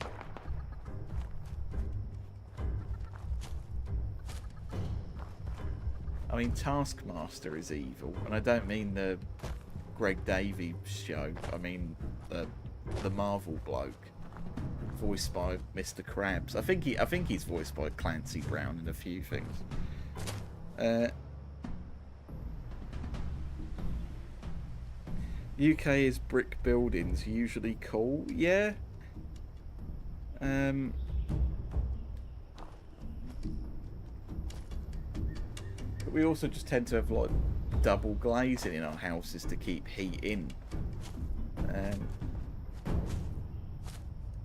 A: I mean, Taskmaster is evil, and I don't mean the Greg Davies show. I mean the Marvel bloke, voiced by Mr. Krabs. I think he's voiced by Clancy Brown in a few things. UK is brick buildings, usually cool. Yeah. But we also just tend to have like double glazing in our houses to keep heat in.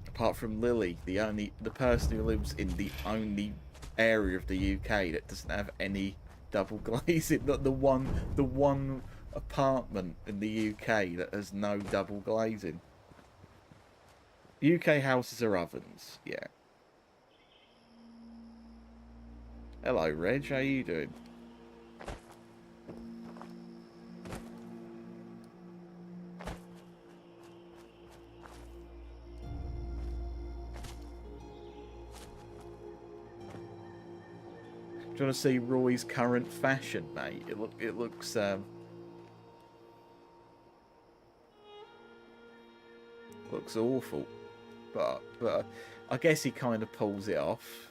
A: Apart from Lily, the person who lives in the only area of the UK that doesn't have any double glazing, the one apartment in the UK that has no double glazing. UK houses are ovens, yeah. Hello, Reg, how you doing? Do you want to see Roy's current fashion, mate? It looks looks awful, but I guess he kind of pulls it off.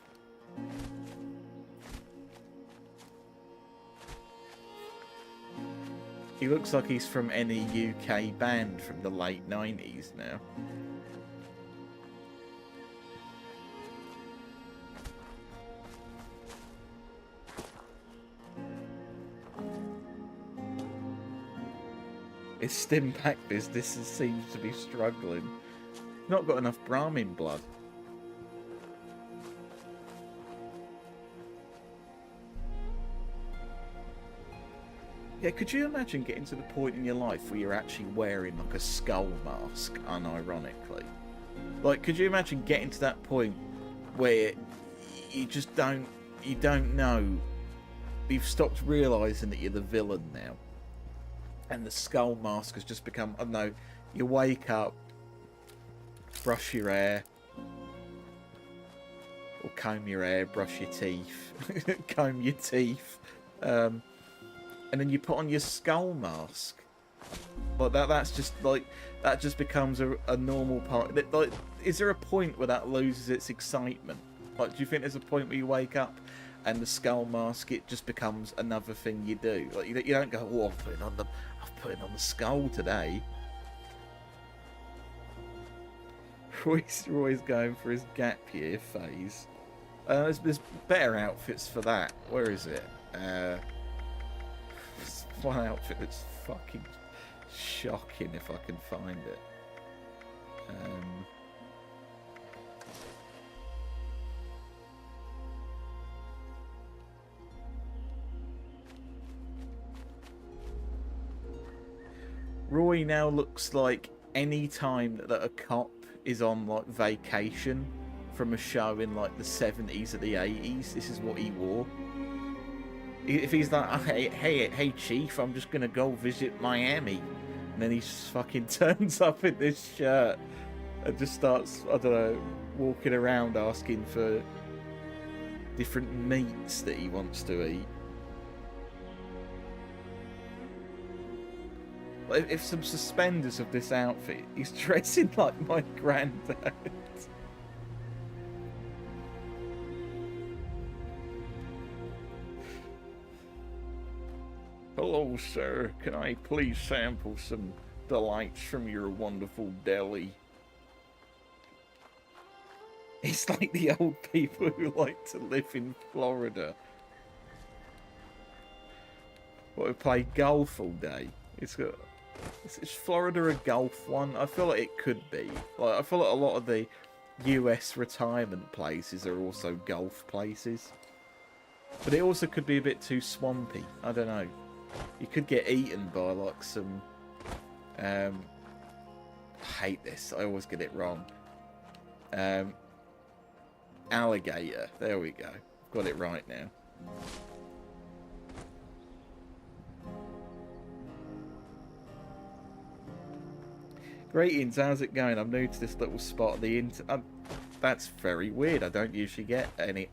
A: He looks like he's from any UK band from the late 90s now. His Stimpak business seems to be struggling. Not got enough Brahmin blood. Yeah, could you imagine getting to the point in your life where you're actually wearing like a skull mask, unironically? Like, could you imagine getting to that point where you just you don't know, you've stopped realising that you're the villain now, and the skull mask has just become, I don't know, you wake up, brush your hair, or comb your hair, brush your teeth, comb your teeth, and then you put on your skull mask. Like that's just like, that just becomes a normal part. Like, is there a point where that loses its excitement? Like, do you think there's a point where you wake up and the skull mask, it just becomes another thing you do? Like, you don't go, oh, I'm putting on the skull today. Roy's going for his gap year phase. There's better outfits for that. Where is it? One outfit that's fucking shocking if I can find it. Roy now looks like any time that a cop is on like vacation from a show in like the 70s or the 80s, this is what he wore. If he's like, hey, Chief, I'm just gonna go visit Miami, and then he just fucking turns up in this shirt and just starts, I don't know, walking around asking for different meats that he wants to eat. If some suspenders of this outfit, he's dressing like my granddad. Hello, sir. Can I please sample some delights from your wonderful deli? It's like the old people who like to live in Florida. What, we play golf all day? Is Florida a golf one? I feel like it could be. Like, I feel like a lot of the US retirement places are also golf places. But it also could be a bit too swampy. I don't know. You could get eaten by like some I hate this, I always get it wrong. Alligator. There we go. Got it right now. Greetings, how's it going? I'm new to this little spot of the that's very weird. I don't usually get any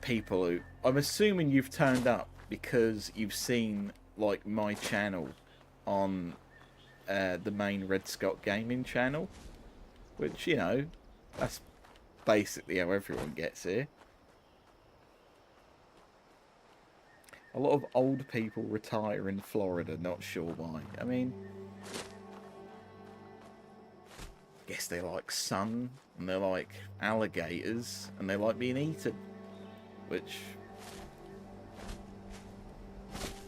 A: people who... I'm assuming you've turned up because you've seen like my channel on the main Red Scott Gaming channel, which, you know, that's basically how everyone gets here. A lot of old people retire in Florida, not sure why. I mean, I guess they like sun, and they like alligators, and they like being eaten. Which,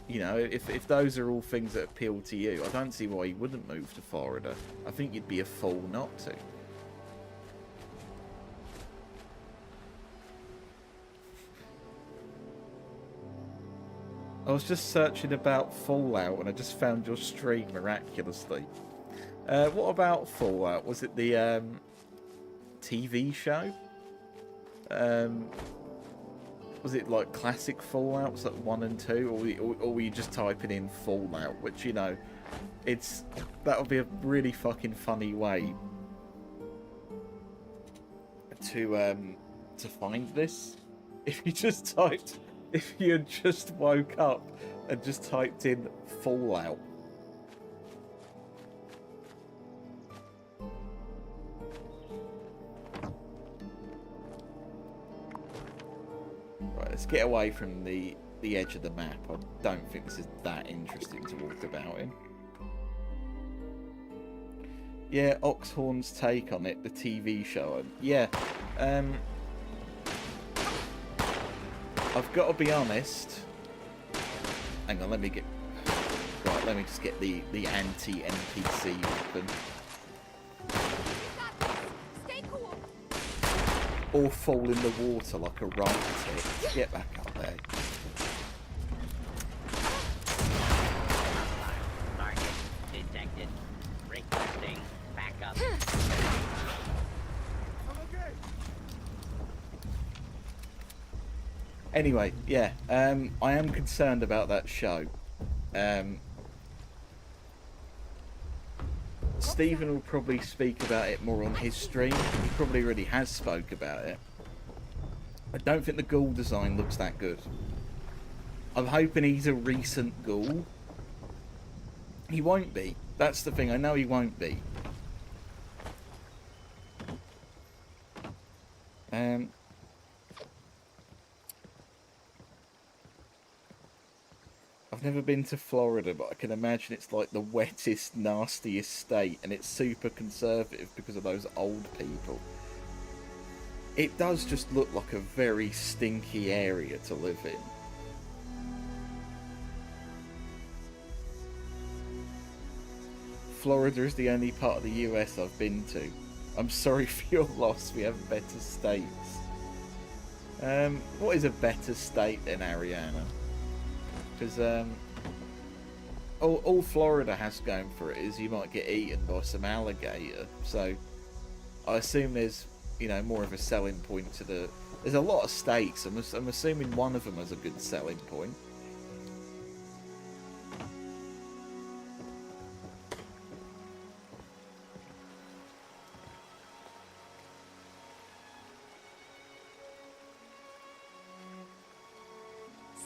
A: you know, if those are all things that appeal to you, I don't see why you wouldn't move to Florida. I think you'd be a fool not to. I was just searching about Fallout and I just found your stream miraculously. What about Fallout? Was it the TV show? Was it like classic Fallouts, like 1 and 2, or were you just typing in Fallout? Which, you know, that would be a really fucking funny way to find this. If you had just woke up and just typed in Fallout. Right, let's get away from the edge of the map. I don't think this is that interesting to walk about in. Yeah, Oxhorn's take on it, the TV show. Yeah, I've got to be honest. Hang on, let me just get the anti-NPC weapon.
B: Stay cool.
A: Or fall in the water like a right tick. Get back up there.
E: Target detected. Requesting backup.
A: Anyway, yeah, I am concerned about that show. Stephen will probably speak about it more on his stream. He probably already has spoke about it. I don't think the ghoul design looks that good. I'm hoping he's a recent ghoul. He won't be. That's the thing. I know he won't be. I've never been to Florida, but I can imagine it's like the wettest, nastiest state, and it's super conservative because of those old people. It does just look like a very stinky area to live in. Florida is the only part of the US I've been to. I'm sorry for your loss, we have better states. What is a better state than Ariana? Because all Florida has going for it is you might get eaten by some alligator. So I assume there's, you know, more of a selling point to the... There's a lot of states. I'm assuming one of them has a good selling point.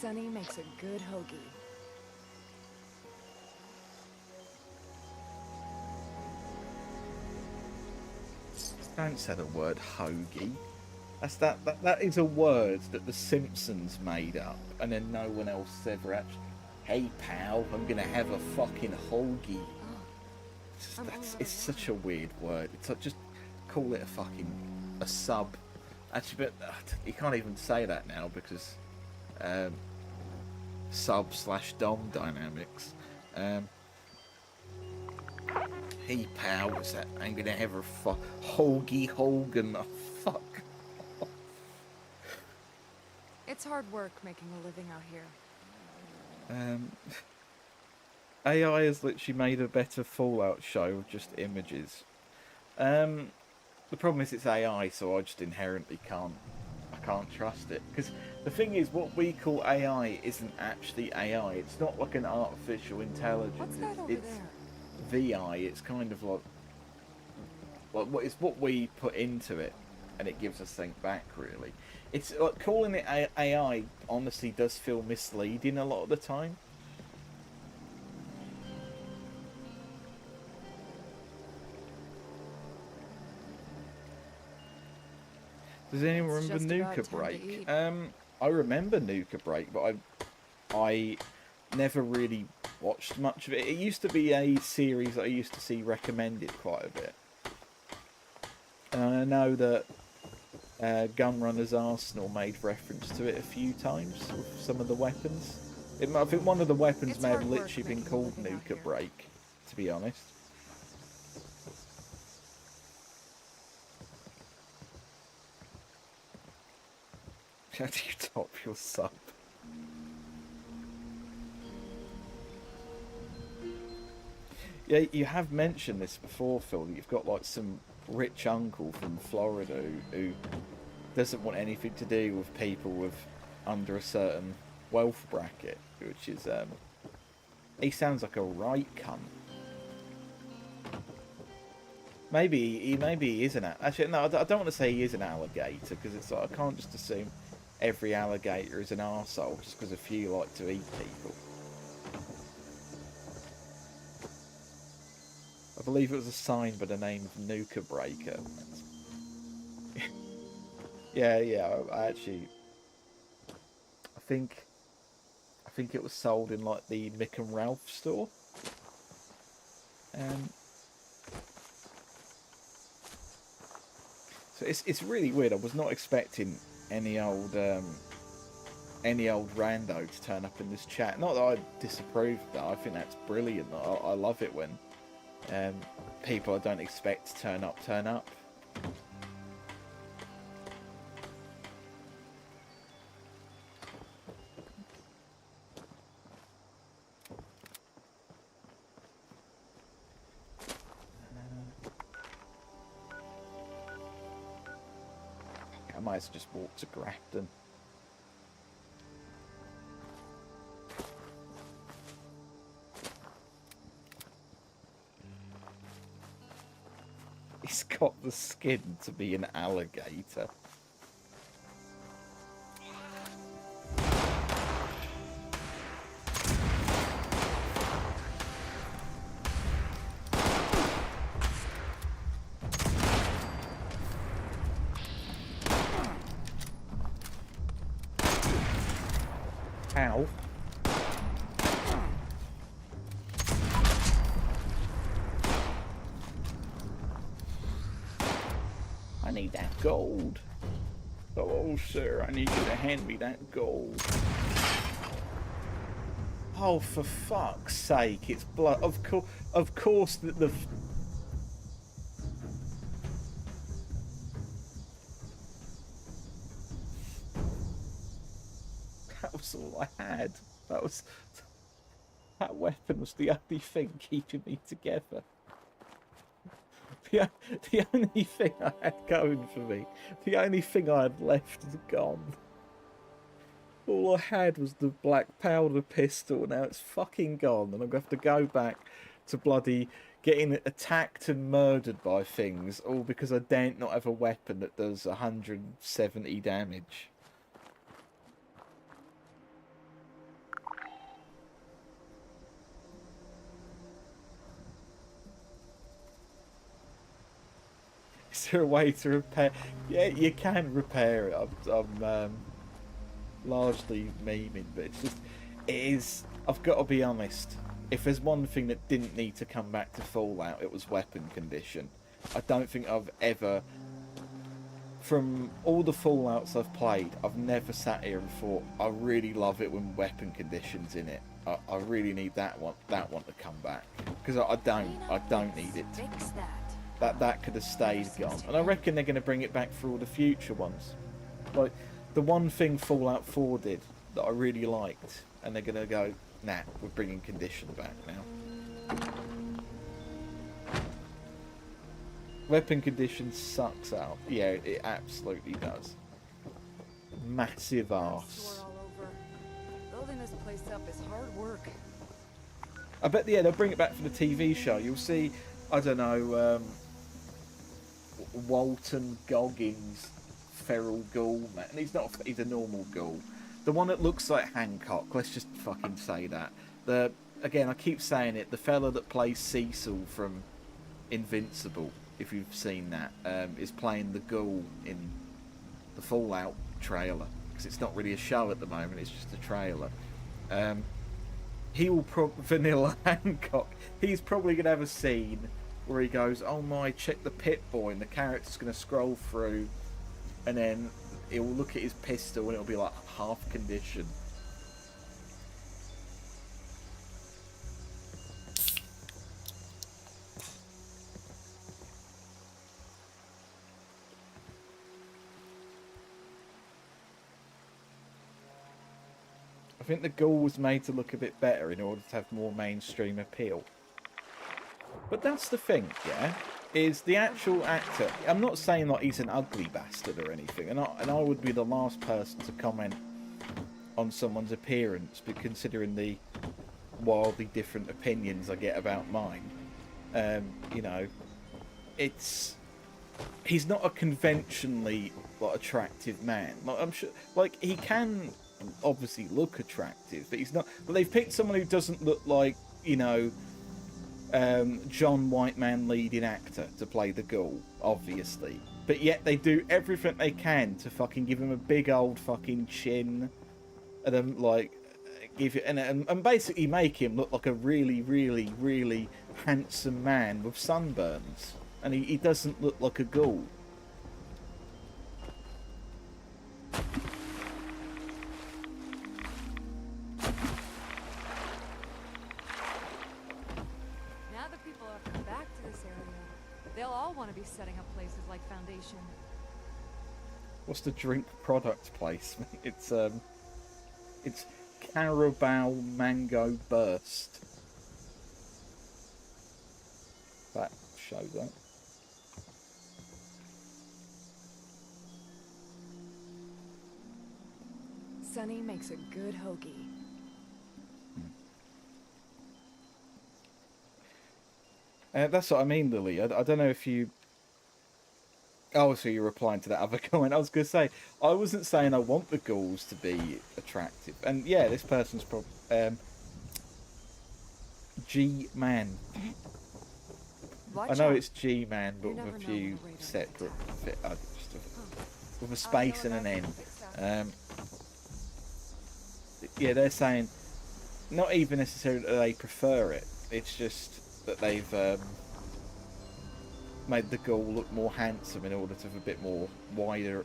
H: Sunny makes a good hoagie.
A: Don't say the word hoagie. That is a word that the Simpsons made up, and then no one else ever actually. Hey pal, I'm gonna have a fucking hoagie. It's such a weird word. It's like, just call it a sub. Actually, but you can't even say that now because sub/dom dynamics. Hey pal, what's that? I'm gonna have a Hoagie Hogan. Oh, fuck.
H: It's hard work making a living out here.
A: AI has literally made a better Fallout show with just images. The problem is it's AI, so I just inherently can't trust it. Because the thing is, what we call AI isn't actually AI. It's not like an artificial intelligence.
H: What's that over
A: It's
H: there?
A: VI. It's kind of like it's what we put into it, and it gives us something back. Really, it's like calling it AI. Honestly, does feel misleading a lot of the time. Does anyone
H: It's
A: remember
H: just about
A: Nuka
H: time to
A: Break?
H: eat.
A: I remember Nuka Break, but I never really watched much of it. It used to be a series that I used to see recommended quite a bit. And I know that Gunrunner's Arsenal made reference to it a few times with some of the weapons. I think one of the weapons
H: It's
A: may have
H: hard work
A: literally been
H: making a
A: called
H: living out
A: Nuka
H: here.
A: Break, to be honest. How do you top your sub? Yeah, you have mentioned this before, Phil. That you've got like some rich uncle from Florida who doesn't want anything to do with people with under a certain wealth bracket, which is he sounds like a right cunt. Maybe he is actually no. I don't want to say he is an alligator because it's like I can't just assume every alligator is an arsehole just because a few like to eat people. I believe it was a sign by the name of Nuka Breaker. yeah. I think it was sold in like the Mick and Ralph store. So it's really weird. I was not expecting any old rando to turn up in this chat. Not that I disapprove of that. I think that's brilliant. I love it when people I don't expect to turn up. I might as well just walk to Grafton. He's got the skin to be an alligator. Ow. I need that gold. Oh, sir, I need you to hand me that gold. Oh, for fuck's sake, it's blood. Of course, the that was all I had. That weapon was the only thing keeping me together. The only thing I had going for me, the only thing I had left is gone. All I had was the black powder pistol, now it's fucking gone, and I'm going to have to go back to bloody getting attacked and murdered by things, all because I daren't not have a weapon that does 170 damage. Is there a way to repair? Yeah, you can repair it. I'm largely memeing, but it's just, it is. I've got to be honest. If there's one thing that didn't need to come back to Fallout, it was weapon condition. I don't think I've ever, from all the Fallouts I've played, I've never sat here and thought I really love it when weapon condition's in it. I really need that one to come back because I don't need it.
H: Fix that.
A: That could have stayed gone. And I reckon they're going to bring it back for all the future ones. Like, the one thing Fallout 4 did that I really liked, and they're going to go, nah, we're bringing condition back now. Weapon condition sucks out. Yeah, it absolutely does. Massive arse.
H: Sore all over. Building this place up is hard work.
A: I bet, yeah, they'll bring it back for the TV show. You'll see, I don't know, Walton Goggins, feral ghoul, man. And he's a normal ghoul. The one that looks like Hancock, let's just fucking say that. Again, I keep saying it, the fella that plays Cecil from Invincible, if you've seen that, is playing the ghoul in the Fallout trailer. Because it's not really a show at the moment, it's just a trailer. he will Vanilla Hancock. He's probably gonna have a scene where he goes, "Oh my, check the Pip-Boy," and the character's gonna scroll through, and then he'll look at his pistol and it'll be like half condition. I think the Ghoul was made to look a bit better in order to have more mainstream appeal. But that's the thing, yeah, is the actual actor. I'm not saying like he's an ugly bastard or anything, and I would be the last person to comment on someone's appearance, but considering the wildly different opinions I get about mine, you know, he's not a conventionally like attractive man. Like I'm sure, like he can obviously look attractive, but he's not. But they've picked someone who doesn't look like, you know, John Whiteman leading actor to play the Ghoul, obviously. But yet they do everything they can to fucking give him a big old fucking chin, and then like give it and basically make him look like a really, really, really handsome man with sunburns, and he doesn't look like a Ghoul.
H: They'll all want to be setting up places like Foundation.
A: What's the drink product placement? It's Carabao Mango Burst. That shows up.
H: Sunny makes a good hoagie.
A: That's what I mean, Lily. I don't know if you... Oh, so you're replying to that other comment. I was going to say, I wasn't saying I want the Ghouls to be attractive. And yeah, this person's probably... G-Man. I know it's G-Man, but with a few separate... with a space and an N. Yeah, they're saying, not even necessarily that they prefer it. It's just that they've made the Ghoul look more handsome in order to have a bit more wider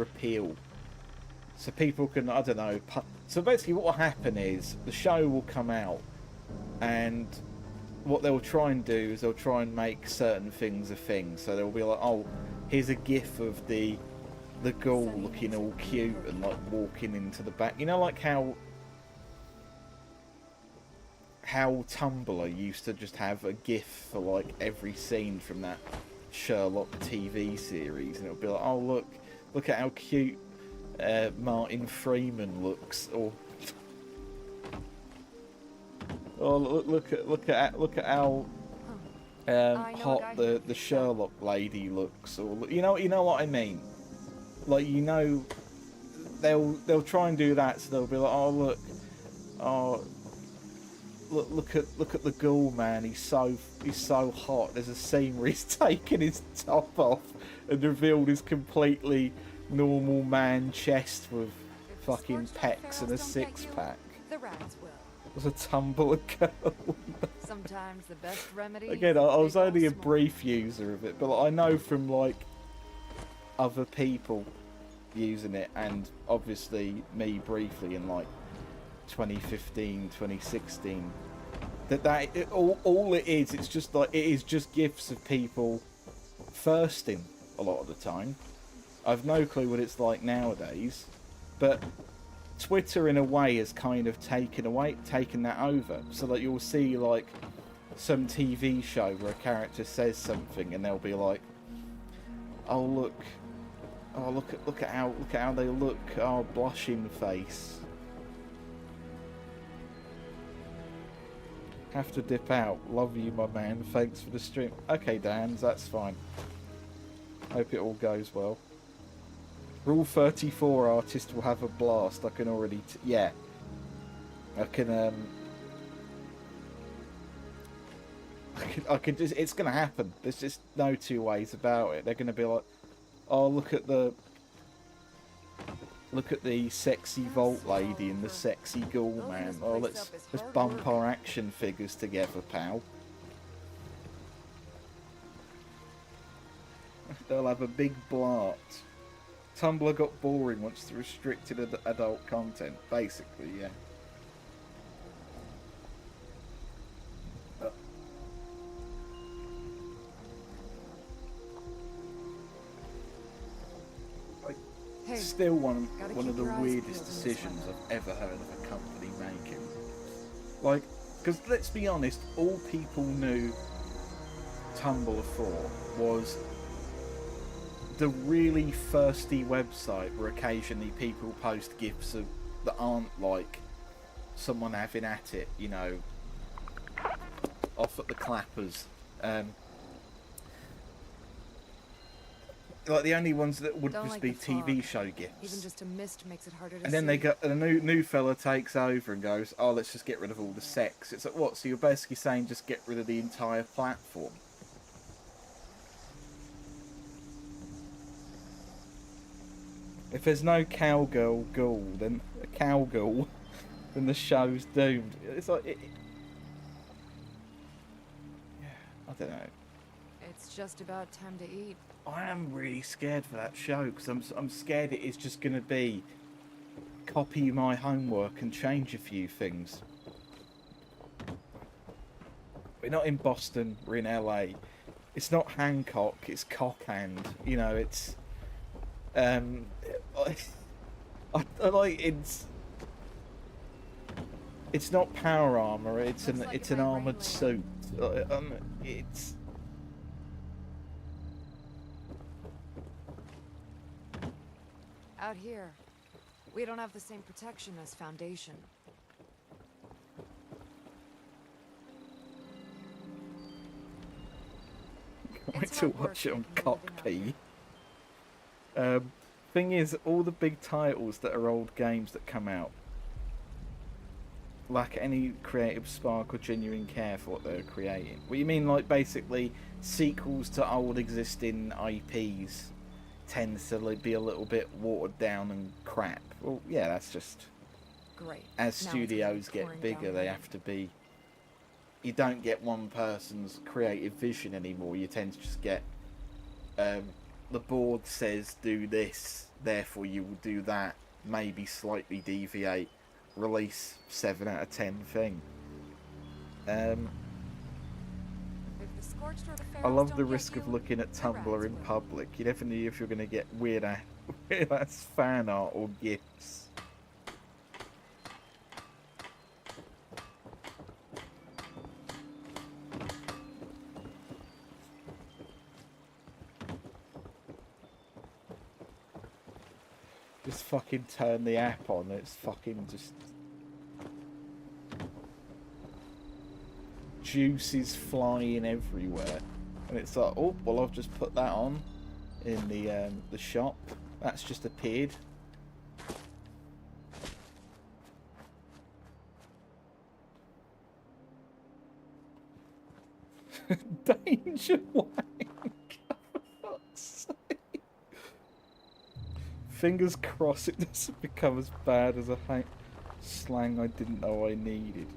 A: appeal. So people can, I don't know. So basically what will happen is the show will come out, and what they'll try and do is they'll try and make certain things a thing. So they'll be like, oh, here's a gif of the Ghoul looking all cute and like walking into the back. You know, like how Tumblr used to just have a gif for like every scene from that Sherlock TV series, and it'll be like, oh look at how cute Martin Freeman looks, or look at how hot the Sherlock lady looks, or you know what I mean. Like, you know, they'll try and do that, so they'll be like, oh look at the Ghoul, man. He's so hot. There's a scene where he's taken his top off and revealed his completely normal man chest with fucking pecs and a six-pack.
H: The rats will.
A: Was a Tumblr girl.
H: Sometimes the best remedy.
A: Again, I was only a brief user of it, but I know from like other people using it, and obviously me briefly in like 2015, 2016, all it is, it's just like, it is just gifs of people thirsting a lot of the time. I've no clue what it's like nowadays, but Twitter in a way has kind of taken that over, so that you'll see like some TV show where a character says something and they'll be like, oh look at how they look, oh, blushing face. Have to dip out. Love you, my man. Thanks for the stream. Okay, Dan, that's fine. Hope it all goes well. Rule 34 artist will have a blast. I can already... yeah. I can just... It's going to happen. There's just no two ways about it. They're going to be like, oh, look at look at the sexy Vault Lady and the sexy Ghoul Man. Oh, let's bump our action figures together, pal. They'll have a big blart. Tumblr got boring once they restricted adult content, basically, yeah. Still one of the weirdest decisions I've ever heard of a company making. Like, because let's be honest, all people knew Tumblr for was the really thirsty website where occasionally people post gifs of that aren't like someone having at it, you know, off at the clappers. Like the only ones that would just be TV show gifts.
H: Even just a mist makes it harder to
A: and then
H: see.
A: they got a new fella takes over and goes, "Oh, let's just get rid of all the sex." It's like, what? So you're basically saying just get rid of the entire platform? If there's no cowgirl ghoul, then a cowgirl, then the show's doomed. It's like, yeah, I don't know.
H: It's just about time to eat.
A: I am really scared for that show because I'm scared it is just going to be copy my homework and change a few things. We're not in Boston, we're in LA. It's not Hancock, it's Cockhand. You know, it's I like it's not power armor. It's an armored suit. It's
H: Out here, we don't have the same protection as Foundation.
A: wait to watch it on Cockpea. Thing is, all the big titles that are old games that come out lack any creative spark or genuine care for what they're creating. What you mean, like basically sequels to old existing IPs tends to be a little bit watered down and crap? Well, yeah, that's just
H: great.
A: As studios get bigger, they have to be. You don't get one person's creative vision anymore. You tend to just get the board says do this, therefore you will do that. Maybe slightly deviate. Release 7 out of 10 thing. I love the risk of looking at Tumblr in public. You never knew if you're going to get weird ass fan art or gifs. Just fucking turn the app on, it's fucking just... Juice is flying everywhere. And it's like, oh, well I've just put that on in the shop. That's just appeared. Danger wank. For fuck's sake. Fingers crossed it doesn't become as bad as a slang I didn't know I needed.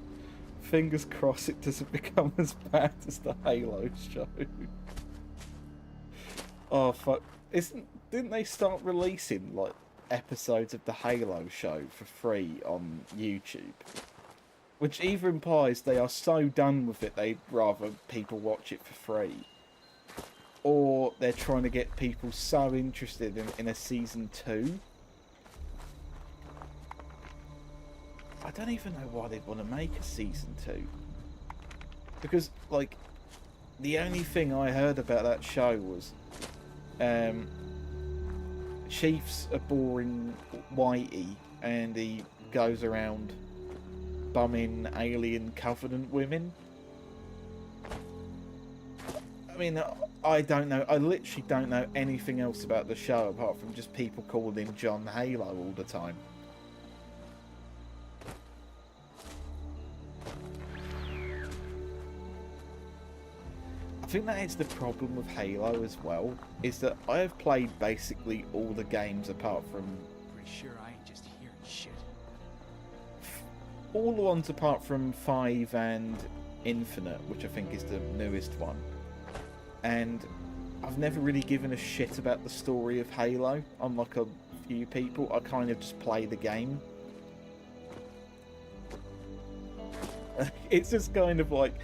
A: Fingers crossed it doesn't become as bad as the Halo show. Oh fuck! Didn't they start releasing like episodes of the Halo show for free on YouTube? Which either implies they are so done with it they'd rather people watch it for free, or they're trying to get people so interested in a season 2. I don't even know why they'd want to make a season 2. Because, like, the only thing I heard about that show was Chief's a boring whitey and he goes around bumming alien Covenant women. I mean, I don't know. I literally don't know anything else about the show apart from just people calling him John Halo all the time. I think that is the problem with Halo as well, is that I have played basically all the games apart from
I: pretty sure I ain't just hearing shit.
A: All the ones apart from 5 and Infinite, which I think is the newest one. And I've never really given a shit about the story of Halo, unlike a few people. I kind of just play the game. It's just kind of like,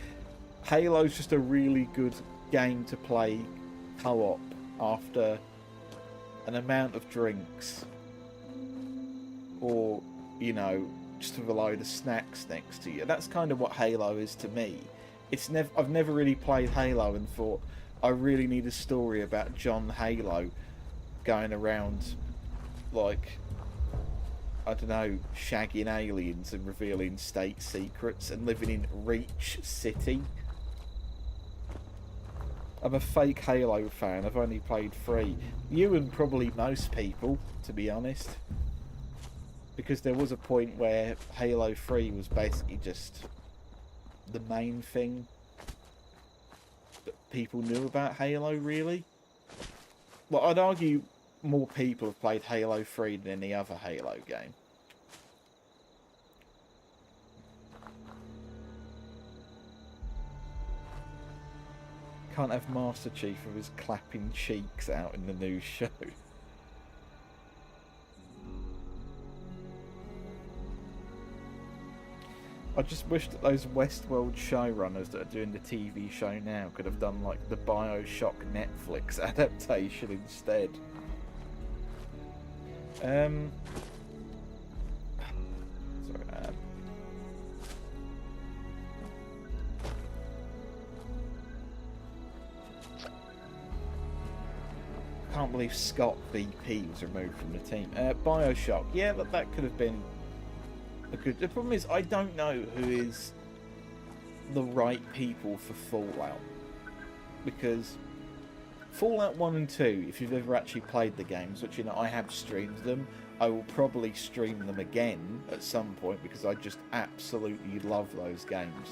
A: Halo's just a really good game to play co-op after an amount of drinks, or, you know, just with a load of snacks next to you. That's kind of what Halo is to me. I've never really played Halo and thought, I really need a story about John Halo going around, like, I don't know, shagging aliens and revealing state secrets and living in Reach City. I'm a fake Halo fan. I've only played 3. You and probably most people, to be honest. Because there was a point where Halo 3 was basically just the main thing that people knew about Halo, really. Well, I'd argue more people have played Halo 3 than any other Halo game. Can't have Master Chief with his clapping cheeks out in the new show. I just wish that those Westworld showrunners that are doing the TV show now could have done like the BioShock Netflix adaptation instead. Sorry, I can't believe Scott VP was removed from the team. BioShock, yeah, that could have been a good... The problem is, I don't know who is the right people for Fallout. Because Fallout 1 and 2, if you've ever actually played the games, which, you know, I have streamed them, I will probably stream them again at some point because I just absolutely love those games.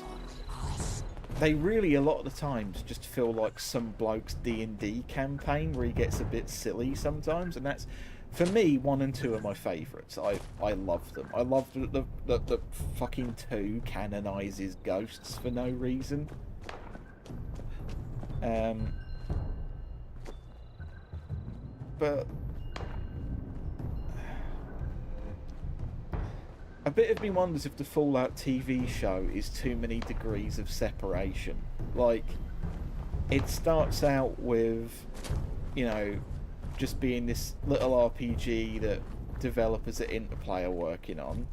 A: They really, a lot of the times, just feel like some bloke's D&D campaign where he gets a bit silly sometimes, and that's, for me, 1 and 2 are my favourites. I love them. I love that fucking 2 canonises ghosts for no reason. But a bit of me wonders if the Fallout TV show is too many degrees of separation. Like, it starts out with, you know, just being this little RPG that developers at Interplay are working on.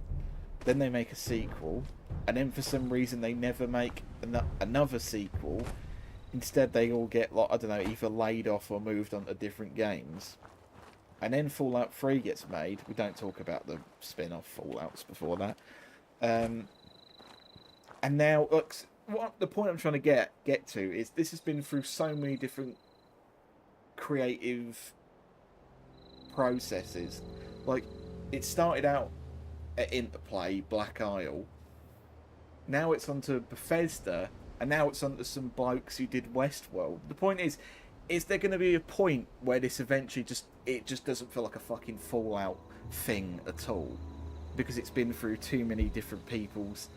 A: Then they make a sequel, and then for some reason they never make another sequel. Instead they all get, like, I don't know, either laid off or moved on to different games. And then Fallout 3 gets made. We don't talk about the spin-off Fallouts before that. And now, look, what the point I'm trying to get to is this has been through so many different creative processes. Like, it started out at Interplay, Black Isle. Now it's onto Bethesda, and now it's onto some blokes who did Westworld. The point is there going to be a point where this eventually it just doesn't feel like a fucking Fallout thing at all? Because it's been through too many different people's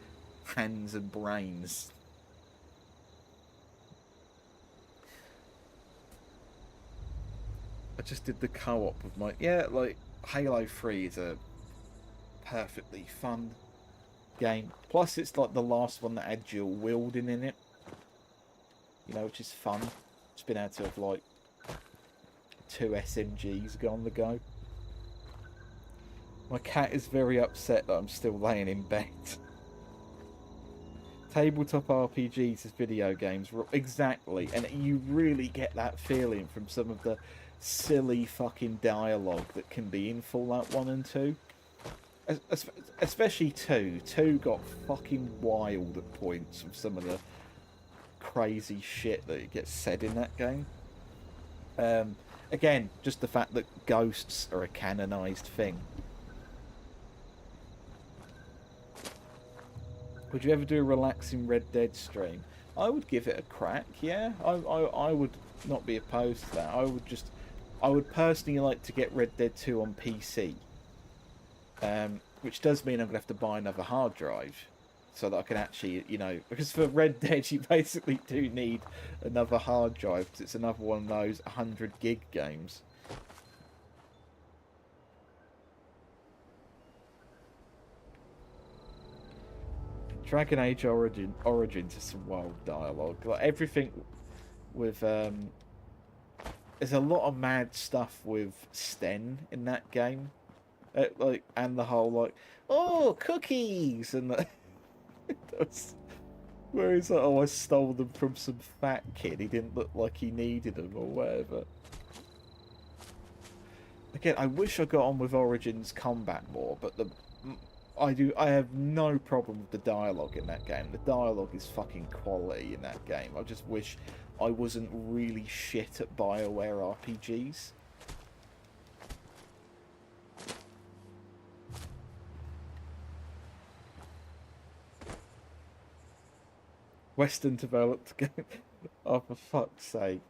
A: hands and brains. I just did the co-op with my... Yeah, like, Halo 3 is a perfectly fun game. Plus, it's like the last one that had dual wielding in it. You know, which is fun. Just been able to have, like, 2 SMGs go on the go. My cat is very upset that I'm still laying in bed. Tabletop RPGs as video games. Exactly. And you really get that feeling from some of the silly fucking dialogue that can be in Fallout 1 and 2. Especially 2. 2 got fucking wild at points with some of the crazy shit that gets said in that game. Again, just the fact that ghosts are a canonised thing. Would you ever do a relaxing Red Dead stream? I would give it a crack, yeah. I would not be opposed to that. I would personally like to get Red Dead 2 on PC. which does mean I'm gonna have to buy another hard drive so that I can actually, you know, because for Red Dead you basically do need another hard drive because it's another one of those 100 gig games. Dragon Age Origins is some wild dialogue. Like everything with there's a lot of mad stuff with Sten in that game. Like, and the whole like, oh, cookies, and where he's like, oh, I stole them from some fat kid. He didn't look like he needed them or whatever. Again, I wish I got on with Origins combat more, but I have no problem with the dialogue in that game. The dialogue is fucking quality in that game. I just wish I wasn't really shit at BioWare RPGs. Western developed game. Oh, for fuck's sake!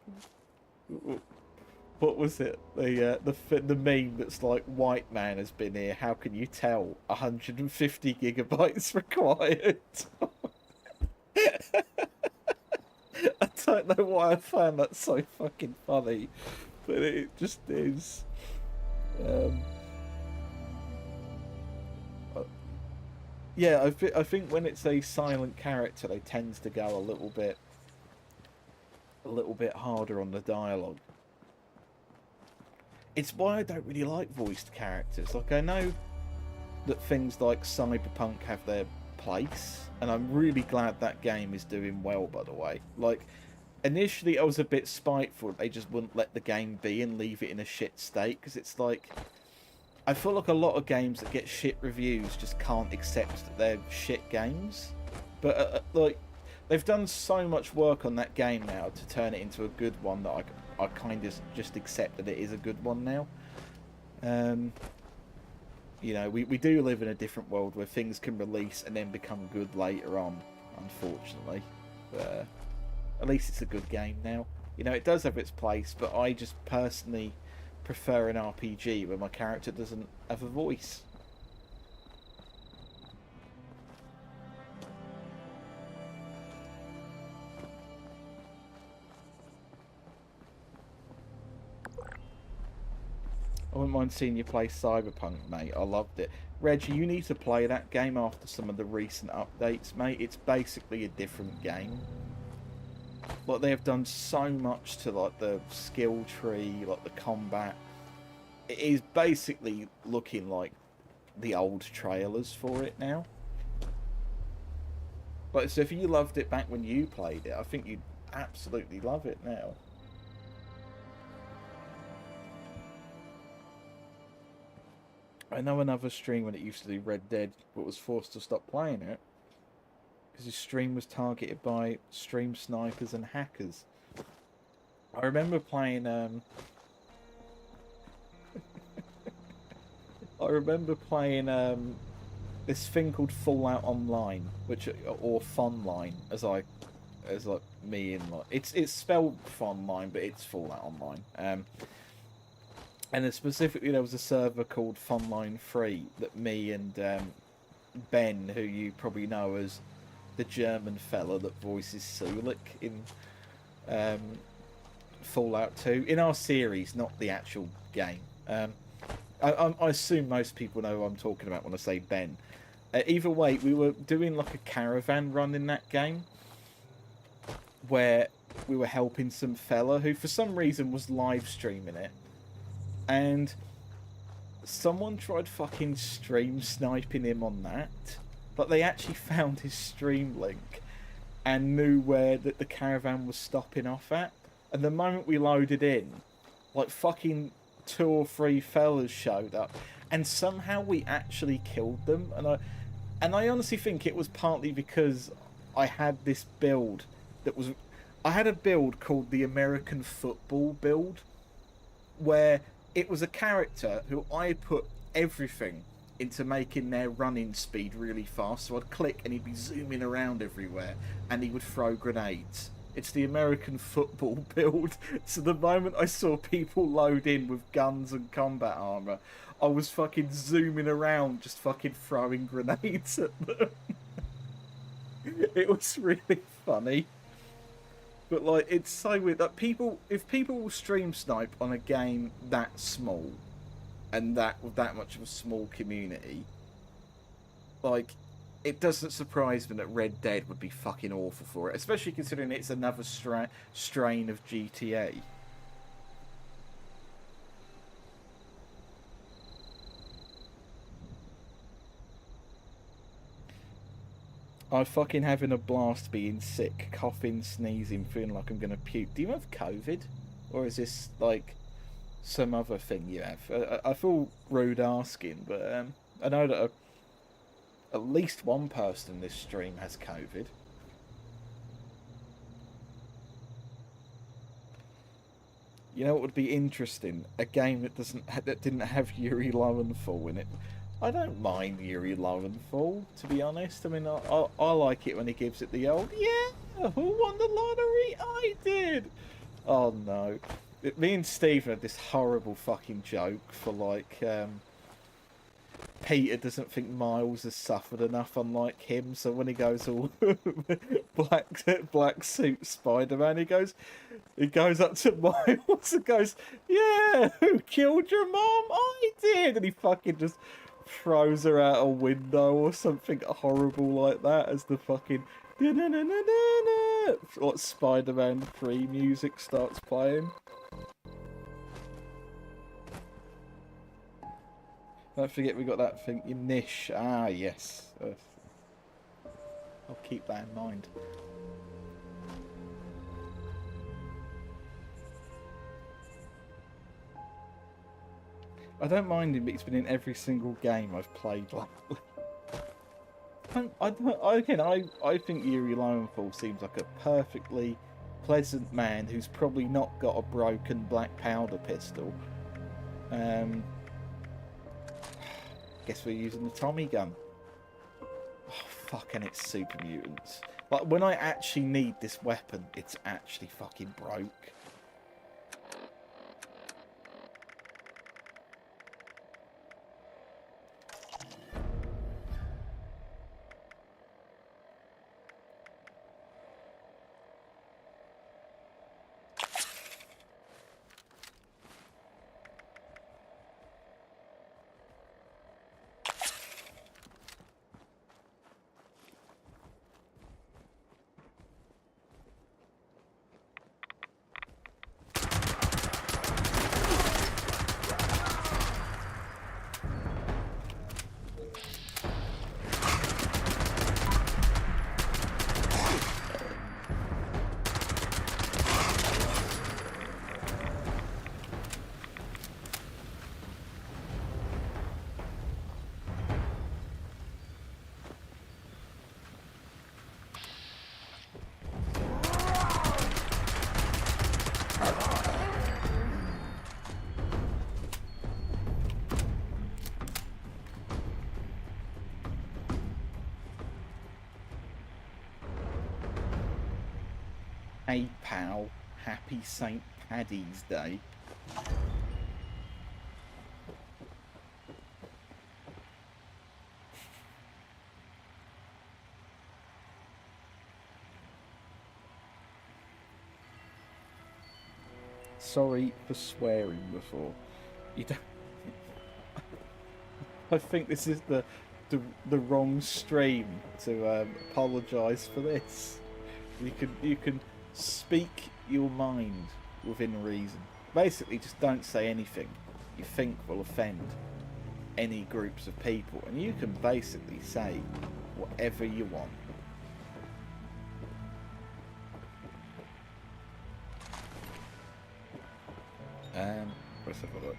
A: What was it? The meme that's like, "White man has been here. How can you tell? 150 gigabytes required." I don't know why I found that so fucking funny, but it just is. Yeah, I think when it's a silent character, they tend to go a little bit harder on the dialogue. It's why I don't really like voiced characters. Like, I know that things like Cyberpunk have their place, and I'm really glad that game is doing well, by the way. Like, initially I was a bit spiteful they just wouldn't let the game be and leave it in a shit state, because it's like, I feel like a lot of games that get shit reviews just can't accept that they're shit games. But, like, they've done so much work on that game now to turn it into a good one that I kind of just accept that it is a good one now. You know, we do live in a different world where things can release and then become good later on, unfortunately. But at least it's a good game now. You know, it does have its place, but I just personally prefer an RPG where my character doesn't have a voice. I wouldn't mind seeing you play Cyberpunk, mate. I loved it. Reg, you need to play that game after some of the recent updates, mate. It's basically a different game. Like, they have done so much to, like, the skill tree, like, the combat. It is basically looking like the old trailers for it now. But, so if you loved it back when you played it, I think you'd absolutely love it now. I know another streamer that used to do Red Dead but was forced to stop playing it because his stream was targeted by stream snipers and hackers. I remember playing this thing called Fallout Online, which, or Funline, as like me and like it's spelled Funline, but it's Fallout Online. And then specifically, there was a server called Funline 3 that me and Ben, who you probably know as the German fella that voices Sulik in Fallout 2, in our series, not the actual game. I assume most people know who I'm talking about when I say Ben. Either way, we were doing like a caravan run in that game, where we were helping some fella who, for some reason, was live streaming it. And someone tried fucking stream sniping him on that. But they actually found his stream link and knew where the caravan was stopping off at. And the moment we loaded in, like fucking 2 or 3 fellas showed up. And somehow we actually killed them. And I honestly think it was partly because I had this build that was... I had a build called the American Football build, where it was a character who I put everything into making their running speed really fast. So I'd click and he'd be zooming around everywhere and he would throw grenades. It's the American Football build. So the moment I saw people load in with guns and combat armor, I was fucking zooming around, just fucking throwing grenades at them. It was really funny. But like, it's so weird that if people will stream snipe on a game that small, and with that much of a small community, like, it doesn't surprise me that Red Dead would be fucking awful for it, especially considering it's another strain of GTA. I'm fucking having a blast being sick, coughing, sneezing, feeling like I'm gonna puke. Do you have COVID? Or is this, like, some other thing you have? I feel rude asking, but I know that at least one person in this stream has COVID. You know what would be interesting? A game that didn't have Yuri Lowenthal in it. I don't mind Yuri Lowenthal, to be honest. I mean, I like it when he gives it the old, yeah, who won the lottery? I did! Oh no. Me and Steve had this horrible fucking joke for, like, Peter doesn't think Miles has suffered enough, unlike him, so when he goes all black suit Spider-Man, he goes up to Miles and goes, yeah, who killed your mom? I did! And he fucking just throws her out a window or something horrible like that as the fucking what Spider-Man 3 music starts playing. Don't forget we got that thing, your niche. Ah, yes. I'll keep that in mind. I don't mind him, but he's been in every single game I've played lately. I think Yuri Lowenthal seems like a perfectly pleasant man who's probably not got a broken black powder pistol. Guess we're using the Tommy gun. Oh, fucking it's Super Mutants. Like, when I actually need this weapon, it's actually fucking broke. Hey pal, happy St. Paddy's Day. Sorry for swearing before. You don't. I think this is the wrong stream to apologise for this. You can speak your mind within reason. Basically, just don't say anything you think will offend any groups of people, and you can basically say whatever you want. Let's have a look.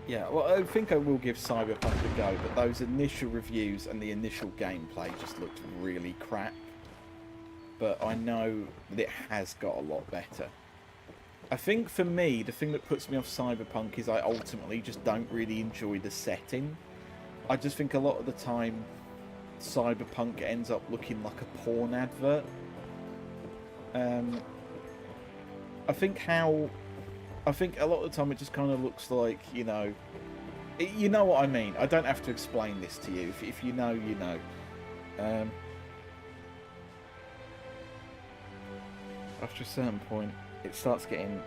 A: Yeah, well, I think I will give Cyberpunk a go, but those initial reviews and the initial gameplay just looked really crap. But I know that it has got a lot better. I think for me, the thing that puts me off Cyberpunk is I ultimately just don't really enjoy the setting. I just think a lot of the time Cyberpunk ends up looking like a porn advert. I think a lot of the time it just kind of looks like, you know, you know what I mean. I don't have to explain this to you. If you know, you know. After a certain point, it starts getting...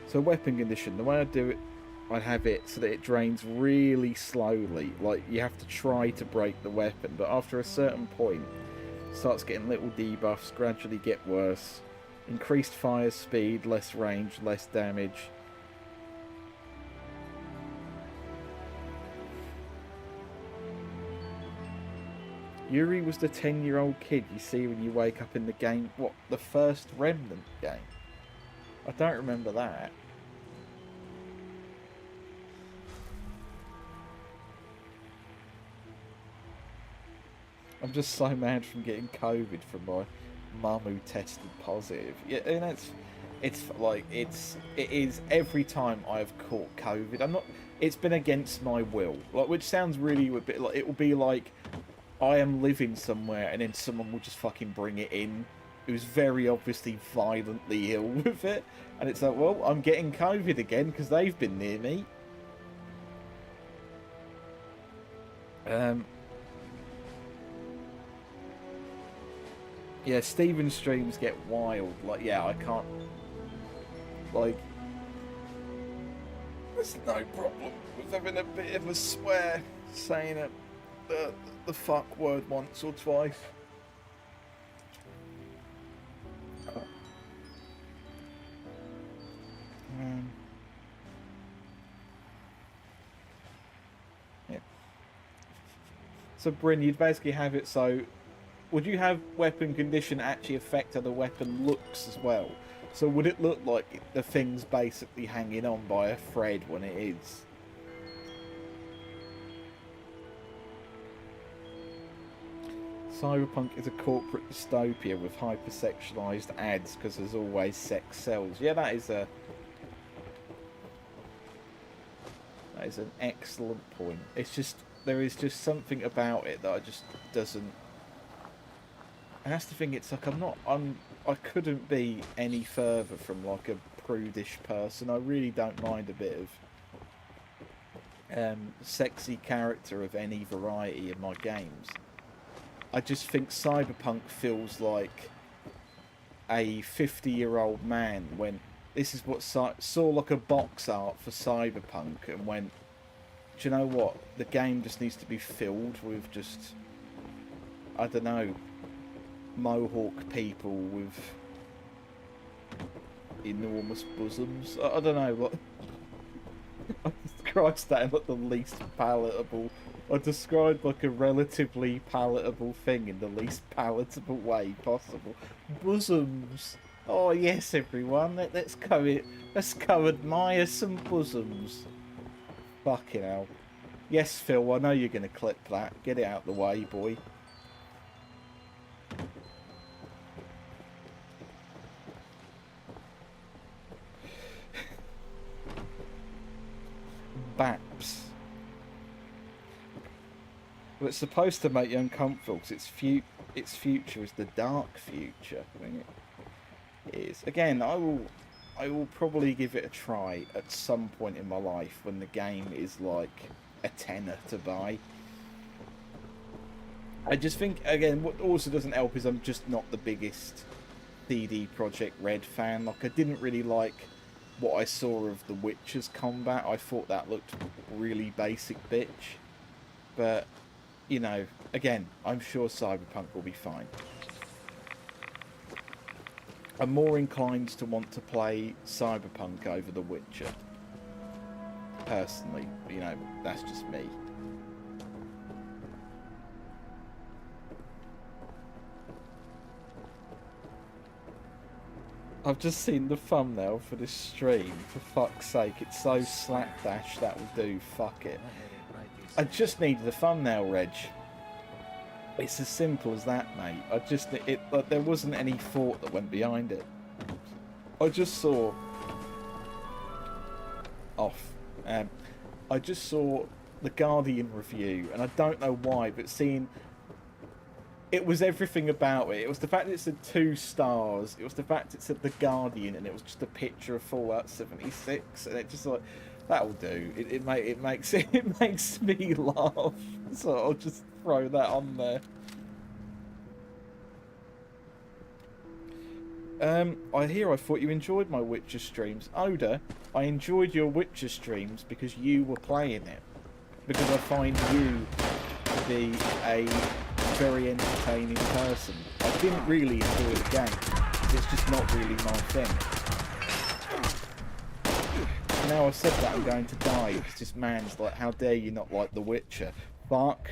A: So weapon condition, the way I do it, I have it so that it drains really slowly. Like, you have to try to break the weapon, but after a certain point, it starts getting little debuffs, gradually get worse. Increased fire speed, less range, less damage. Yuri was the 10-year-old kid you see when you wake up in the game. What, the first Remnant game? I don't remember that. I'm just so mad from getting COVID from my mum who tested positive. Yeah, and it is every time I've caught COVID. It's been against my will, like, which sounds really a bit like, it will be like I am living somewhere and then someone will just fucking bring it in who's very obviously violently ill with it, and it's like, well, I'm getting COVID again because they've been near me. Yeah, Steven's streams get wild. Like, yeah, I can't... Like... There's no problem with having a bit of a swear, saying it, the fuck word once or twice. Yeah. So, Bryn, you'd basically have it so... Would you have weapon condition actually affect how the weapon looks as well? So would it look like the thing's basically hanging on by a thread when it is? Cyberpunk is a corporate dystopia with hypersexualized ads because there's always sex sells. Yeah, that is an excellent point. It's just, there is just something about it that I just doesn't... And that's the thing, it's like I couldn't be any further from like a prudish person. I really don't mind a bit of sexy character of any variety in my games. I just think Cyberpunk feels like a 50-year-old man when this is what saw like a box art for Cyberpunk and went, do you know what? The game just needs to be filled with just, I don't know, Mohawk people with enormous bosoms. I don't know what. I described that in like the least palatable. I described like a relatively palatable thing in the least palatable way possible. Bosoms. Oh yes, everyone. Let's go admire some bosoms. Fucking hell. Yes, Phil. I know you're gonna clip that. Get it out the way, boy. Baps. Well, it's supposed to make you uncomfortable because its future is the dark future. I mean, it is. Again, I will probably give it a try at some point in my life when the game is like a tenner to buy. I just think, again, what also doesn't help is I'm just not the biggest CD Projekt Red fan. Like, I didn't really like what I saw of The Witcher's combat. I thought that looked really basic bitch. But, you know, again, I'm sure Cyberpunk will be fine. I'm more inclined to want to play Cyberpunk over The Witcher. Personally, you know, that's just me. I've just seen the thumbnail for this stream. For fuck's sake, it's so slapdash that will do. Fuck it. I just needed the thumbnail, Reg. It's as simple as that, mate. Like, there wasn't any thought that went behind it. I just saw... I just saw the Guardian review, and I don't know why, but seeing it was everything about it. It was the fact that it said 2 stars. It was the fact it said The Guardian, and it was just a picture of Fallout 76, and it just like, that'll do. It makes it makes me laugh, so I'll just throw that on there. I thought you enjoyed my Witcher streams. Oda, I enjoyed your Witcher streams because you were playing it. Because I find you to be a very entertaining person. I didn't really enjoy the game. It's just not really my thing. Now I've said that, I'm going to die. It's just man's like, how dare you not like The Witcher? Fuck.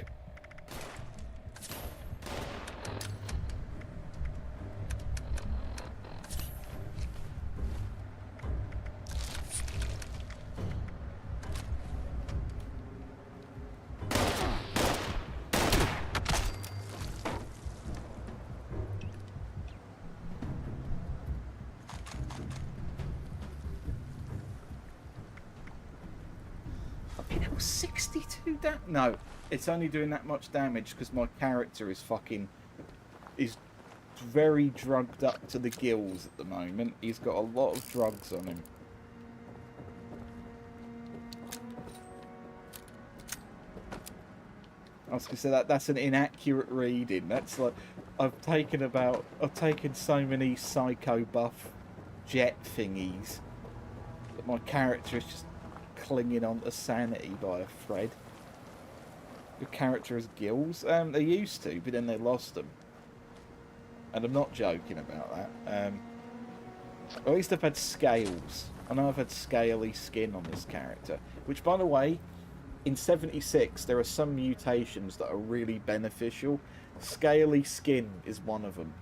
A: No, it's only doing that much damage because my character is very drugged up to the gills at the moment. He's got a lot of drugs on him. I was gonna say that's an inaccurate reading. That's like I've taken so many psycho buff jet thingies that my character is just clinging on to sanity by a thread. Your character has gills? They used to, but then they lost them. And I'm not joking about that. At least I've had scales. I know I've had scaly skin on this character. Which, by the way, in 76, there are some mutations that are really beneficial. Scaly skin is one of them.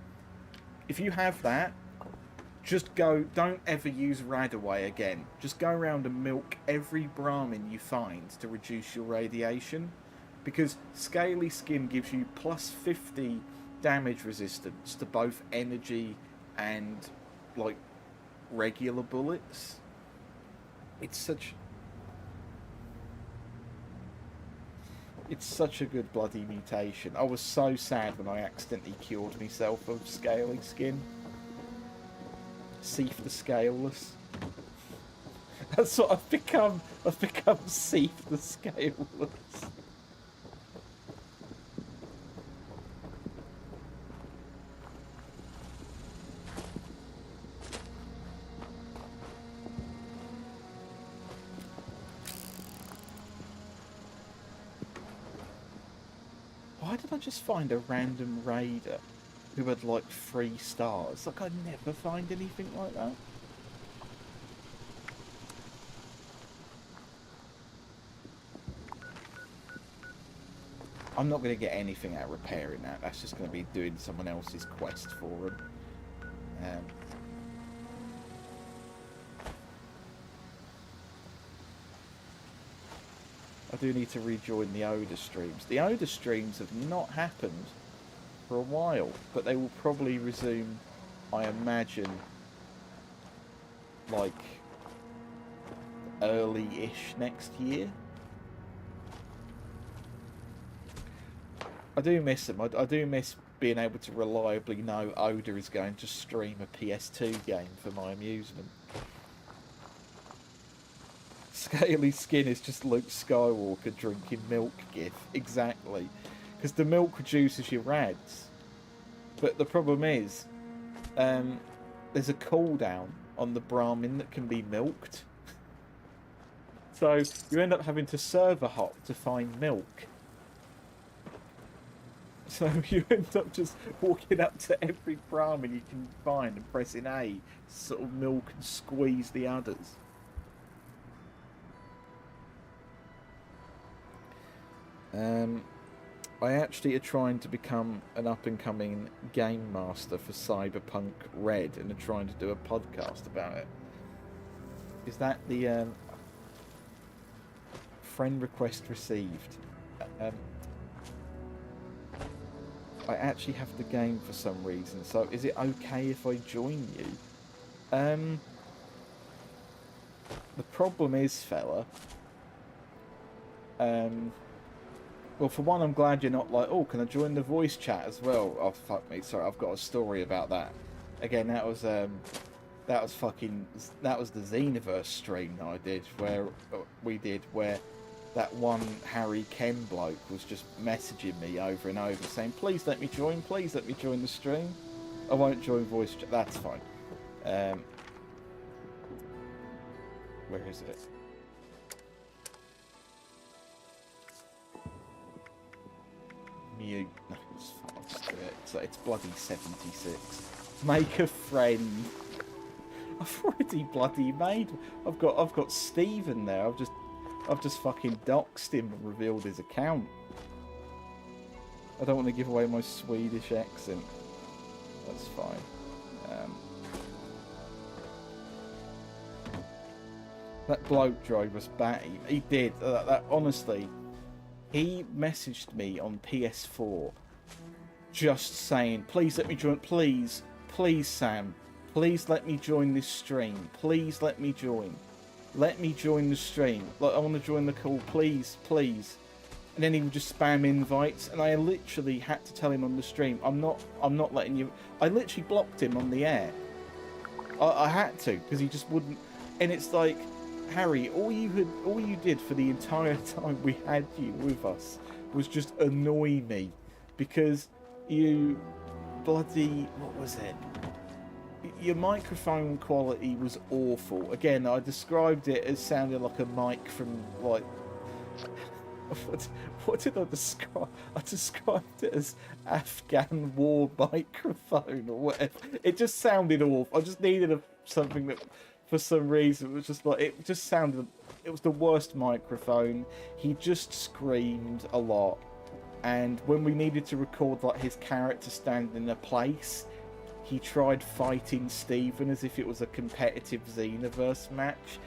A: If you have that, just don't ever use Radaway again. Just go around and milk every Brahmin you find to reduce your radiation. Because scaly skin gives you plus 50 damage resistance to both energy and, like, regular bullets. It's such a good bloody mutation. I was so sad when I accidentally cured myself of scaly skin. Seif the Scaleless. That's what I've become. I've become Seif the Scaleless. Why did I just find a random raider who had like 3 stars? Like, I never find anything like that. I'm not going to get anything out of repairing that. That's just going to be doing someone else's quest for him. I do need to rejoin the Oda streams. The Oda streams have not happened for a while, but they will probably resume, I imagine, like, early-ish next year. I do miss them. I do miss being able to reliably know Oda is going to stream a PS2 game for my amusement. Scaly skin is just Luke Skywalker drinking milk gif. Exactly. Because the milk reduces your rads. But the problem is, there's a cooldown on the Brahmin that can be milked. So you end up having to server hop to find milk. So you end up just walking up to every Brahmin you can find and pressing A to sort of milk and squeeze the others. I actually are trying to become an up-and-coming game master for Cyberpunk Red and are trying to do a podcast about it. Is that the friend request received? I actually have the game for some reason, so is it okay if I join you? The problem is, fella, Well, for one, I'm glad you're not like, oh, can I join the voice chat as well? Oh, fuck me. Sorry, I've got a story about that. Again, that was the Xenoverse stream that I did, where that one Harry Ken bloke was just messaging me over and over saying, please let me join the stream. I won't join voice chat. That's fine. Where is it? Mute. No, it's fine. I'll just do it. It's bloody 76. Make a friend. I've already bloody made. I've got Stephen there. I've just fucking doxed him and revealed his account. I don't want to give away my Swedish accent. That's fine. That bloke drove us batty. He did. That honestly, he messaged me on PS4, just saying, "Please let me join. Please, Sam. Please let me join this stream. Please let me join. Let me join the stream. Like, I want to join the call. Please." And then he would just spam invites, and I literally had to tell him on the stream, I'm not letting you. I literally blocked him on the air. I had to, because he just wouldn't. And it's like, Harry, all you did for the entire time we had you with us was just annoy me, because you bloody, what was it? Your microphone quality was awful. Again, I described it as sounding like a mic from like. What did I describe? I described it as Afghan war microphone or whatever. It just sounded awful. I just needed something that, for some reason, was just like, it just sounded. It was the worst microphone. He just screamed a lot, and when we needed to record like his character standing in a place, he tried fighting Stephen as if it was a competitive Xenoverse match.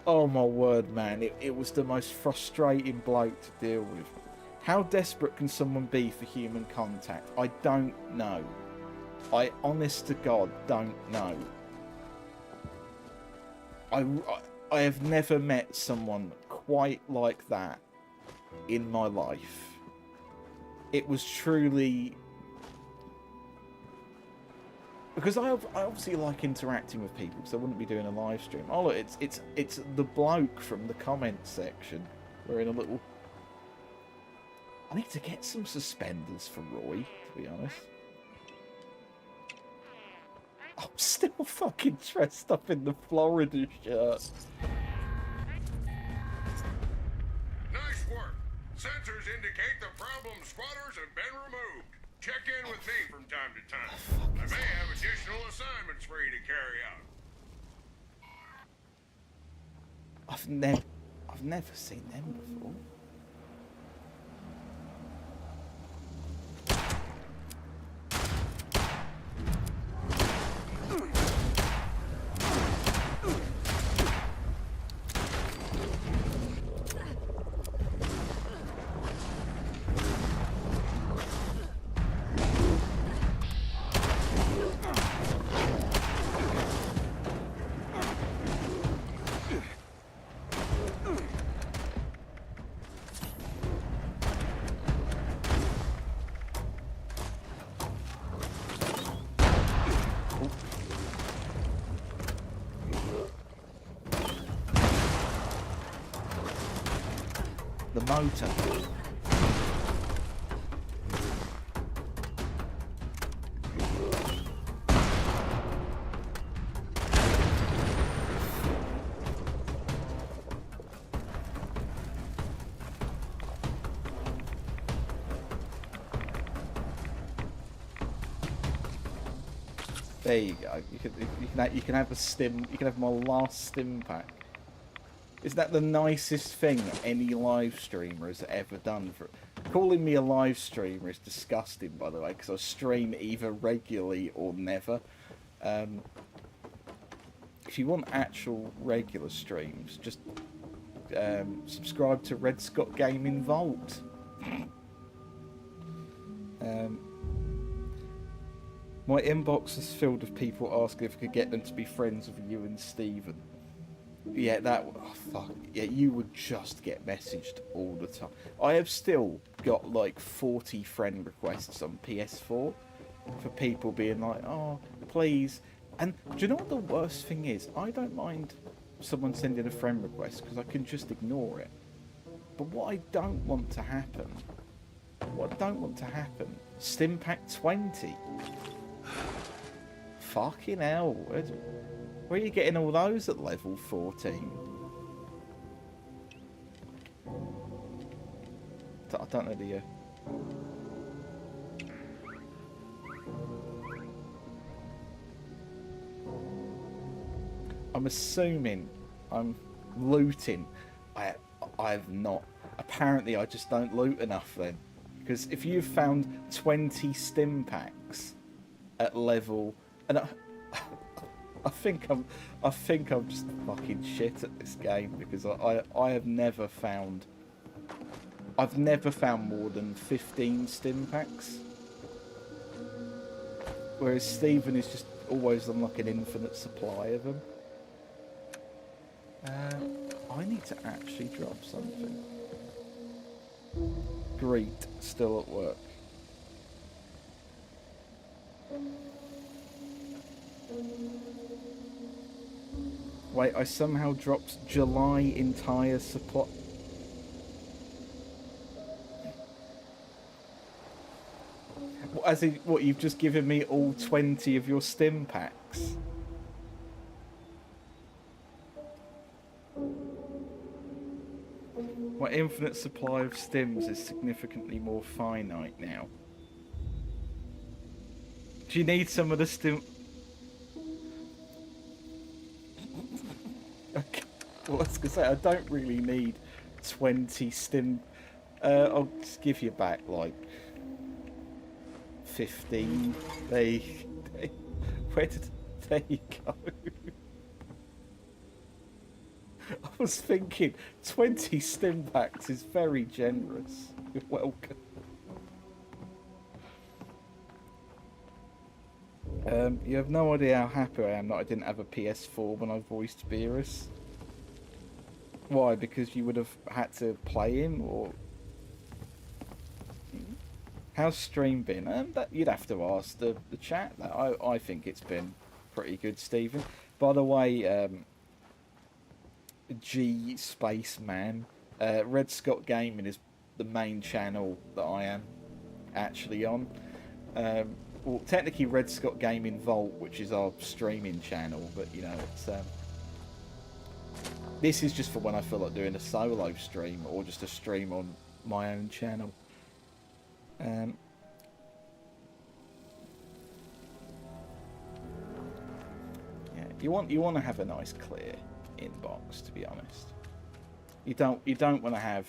A: Oh my word, man, it was the most frustrating bloke to deal with. How desperate can someone be for human contact? I don't know. I honest to God don't know. I have never met someone quite like that in my life. It was truly... Because I obviously like interacting with people, because I wouldn't be doing a live stream. Oh look, it's the bloke from the comments section. We're in a little... I need to get some suspenders for Roy, to be honest. I'm still fucking dressed up in the Florida shirt.
J: Nice work. Sensors indicate the problem squatters have been removed. Check in with me from time to time. I may have additional assignments for you to carry out.
A: I've never seen them before. The motor. There you go. You can have a stim. You can have my last stim pack. Is that the nicest thing any live streamer has ever done? Calling me a live streamer is disgusting, by the way, because I stream either regularly or never. If you want actual regular streams, just subscribe to Red Scott Gaming Vault. My inbox is filled with people asking if I could get them to be friends with you and Stephen. Yeah, that... Oh, fuck. Yeah, you would just get messaged all the time. I have still got, like, 40 friend requests on PS4 for people being like, oh, please. And do you know what the worst thing is? I don't mind someone sending a friend request because I can just ignore it. But what I don't want to happen... Stimpack 20. Fucking hell. Where are you getting all those at level 14? I don't know the... I'm assuming I'm looting. I've not. Apparently I just don't loot enough then. Because if you've found 20 stim packs at level... And I think I'm just fucking shit at this game because I have never found... I've never found more than 15 stim packs. Whereas Stephen is just always on like an infinite supply of them. I need to actually drop something. Great, still at work. Wait, I somehow dropped July entire supply. As in, what, you've just given me all 20 of your stim packs? My infinite supply of stims is significantly more finite now. Do you need some of the stim... Okay. Well, I was going to say, I don't really need 20 stim... I'll just give you back, like, 15. Where you go? I was thinking 20 stim packs is very generous. You're welcome. You have no idea how happy I am that I didn't have a PS4 when I voiced Beerus. Why? Because you would have had to play him, or... How's stream been? That you'd have to ask the chat. That I think it's been pretty good, Stephen. By the way, G Spaceman, Red Scott Gaming is the main channel that I am actually on. Well, technically Red Scott Gaming Vault, which is our streaming channel, but you know, it's this is just for when I feel like doing a solo stream or just a stream on my own channel. Yeah, you want to have a nice clear inbox, to be honest. You don't want to have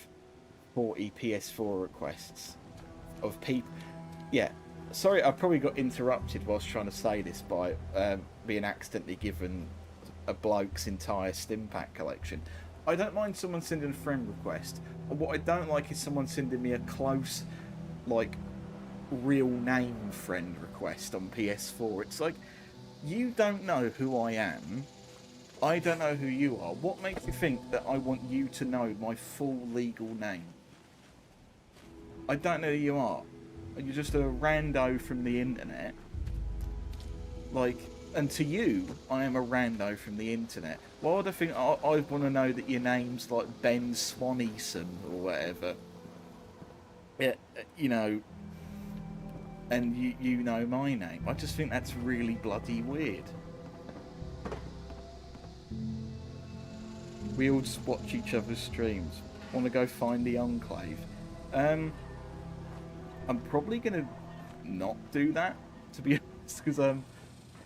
A: 40 PS4 requests of people. Yeah, sorry, I probably got interrupted whilst trying to say this by being accidentally given a bloke's entire stim pack collection. I don't mind someone sending a friend request. What I don't like is someone sending me a close, like, real name friend request on PS4. It's like, you don't know who I am. I don't know who you are. What makes you think that I want you to know my full legal name? I don't know who you are. You're just a rando from the internet. Like, and to you, I am a rando from the internet. Why would I think I want to know that your name's like Ben Swaneeson or whatever? Yeah, you know, and you know my name. I just think that's really bloody weird. We all just watch each other's streams. Want to go find the Enclave? I'm probably gonna not do that, to be honest, because I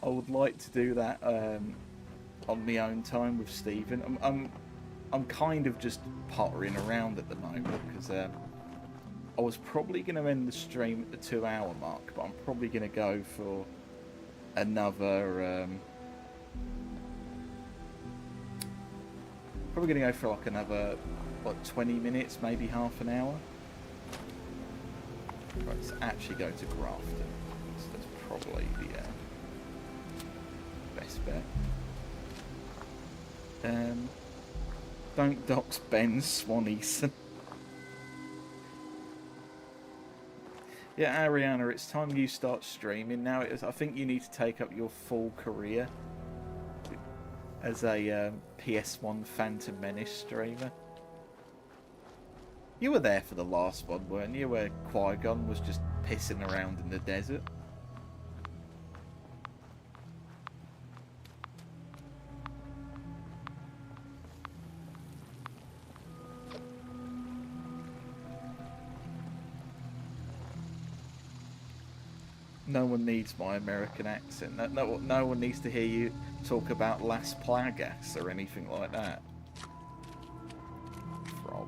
A: would like to do that on my own time with Stephen. I'm kind of just pottering around at the moment because I was probably going to end the stream at the 2-hour mark, but I'm probably going to go for another. Probably going to go for like another 20 minutes, maybe half an hour. Right, let's actually go to Grafton. That's probably the best bet. Don't dox Ben Swaneeson. Yeah, Ariana, it's time you start streaming now. I think you need to take up your full career as a PS1 Phantom Menace streamer. You were there for the last one, weren't you, where Qui-Gon was just pissing around in the desert? No one needs my American accent. No one needs to hear you talk about Las Plagas or anything like that. Frog.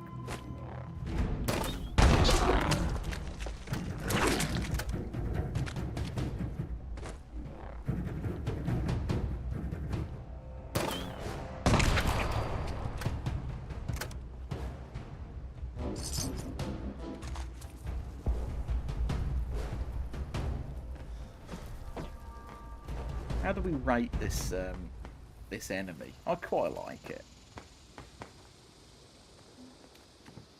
A: How do we rate this this enemy? I quite like it.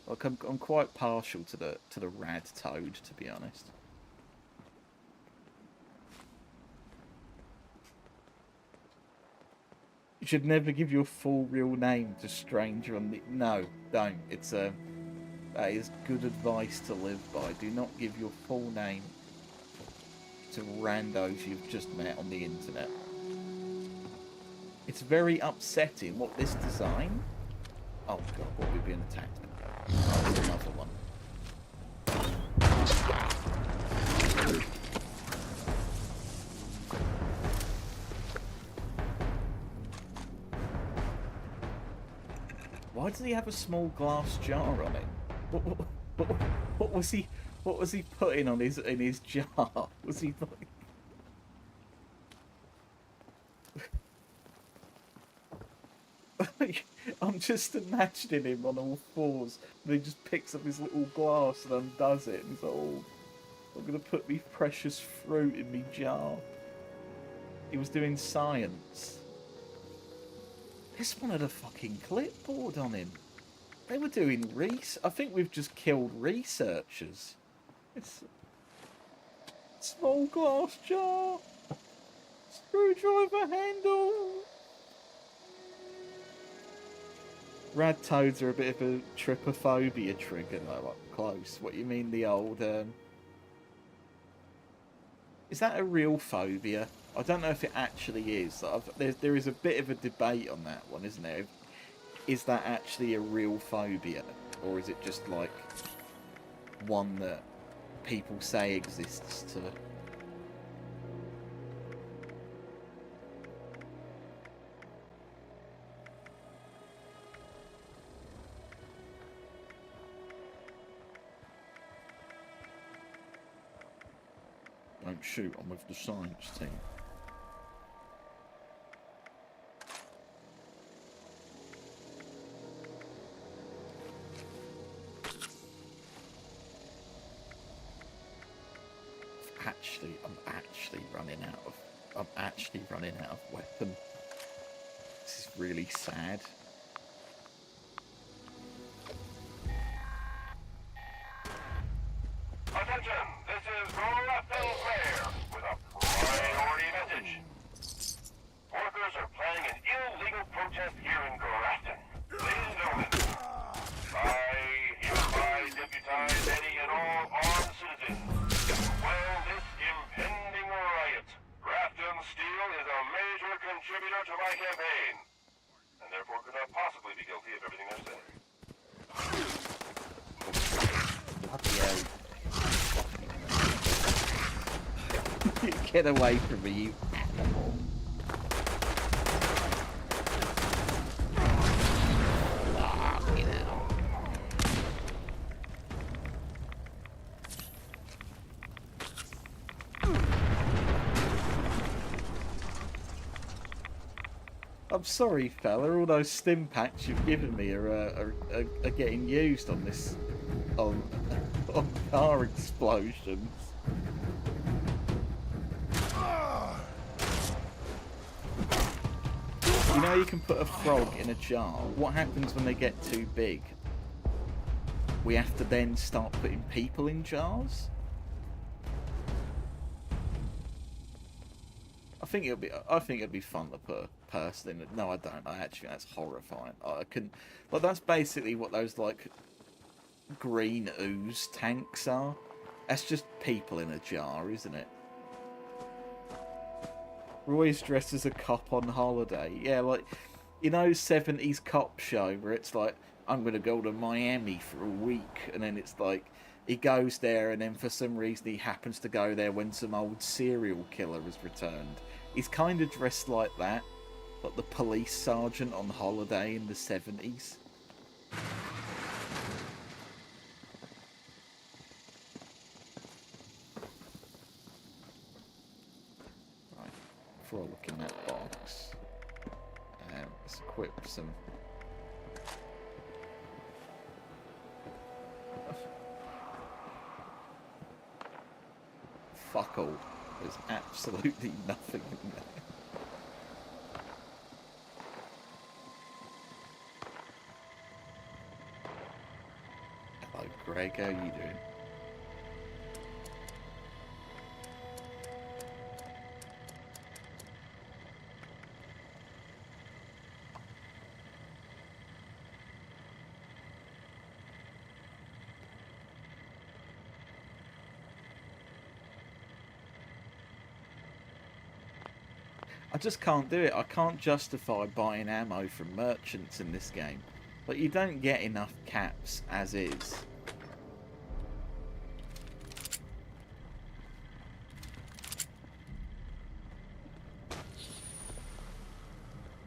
A: Like I'm quite partial to the rad toad, to be honest. You should never give your full real name to stranger on the... No, don't. It's that is good advice to live by. Do not give your full name to randos you've just met on the internet. It's very upsetting what this design... Oh god, what we've been attacked. Oh, there's another one. Why does he have a small glass jar on it? What was he putting on in his jar? Was he like... I'm just imagining him on all fours, and he just picks up his little glass and undoes it, and he's like, oh, I'm gonna put me precious fruit in me jar. He was doing science. This one had a fucking clipboard on him. They were doing I think we've just killed researchers. It's a small glass jar. Screwdriver handle. Rad toads are a bit of a trypophobia trigger, though, up close. What you mean, the old... Is that a real phobia? I don't know if it actually is. There is a bit of a debate on that one, isn't there? Is that actually a real phobia? Or is it just, like, one that people say exists to... Don't shoot, I'm with the science team. I'm actually running out of weapon. This is really sad.
J: Attention, this is Grafton Fair with a priority message. Workers are planning an illegal protest here in Grafton. Ladies and gentlemen, I hereby deputize any and all armed citizens to quell this impending riot. Grafton Steel is a major contributor to my campaign, and therefore could not possibly be guilty of everything I've said.
A: Bloody hell. Get away from me, you animal. Fucking hell. I'm sorry, fella. All those stim packs you've given me are getting used on this on car explosions. You know you can put a frog in a jar. What happens when they get too big? We have to then start putting people in jars? I think it'd be fun to put a person in it. No, I don't. I actually think that's horrifying. I couldn't. Like, that's basically what those like green ooze tanks are. That's just people in a jar, isn't it? Roy's dressed as a cop on holiday. Yeah, like, you know, 70s cop show where it's like, I'm going to go to Miami for a week. And then it's like, he goes there and then for some reason he happens to go there when some old serial killer has returned. He's kind of dressed like that. Like the police sergeant on holiday in the 70s. Before I look in that box, let's equip some. Fuck all. There's absolutely nothing in there. Hello, Greg. How are you doing? I just can't do it. I can't justify buying ammo from merchants in this game. But you don't get enough caps as is.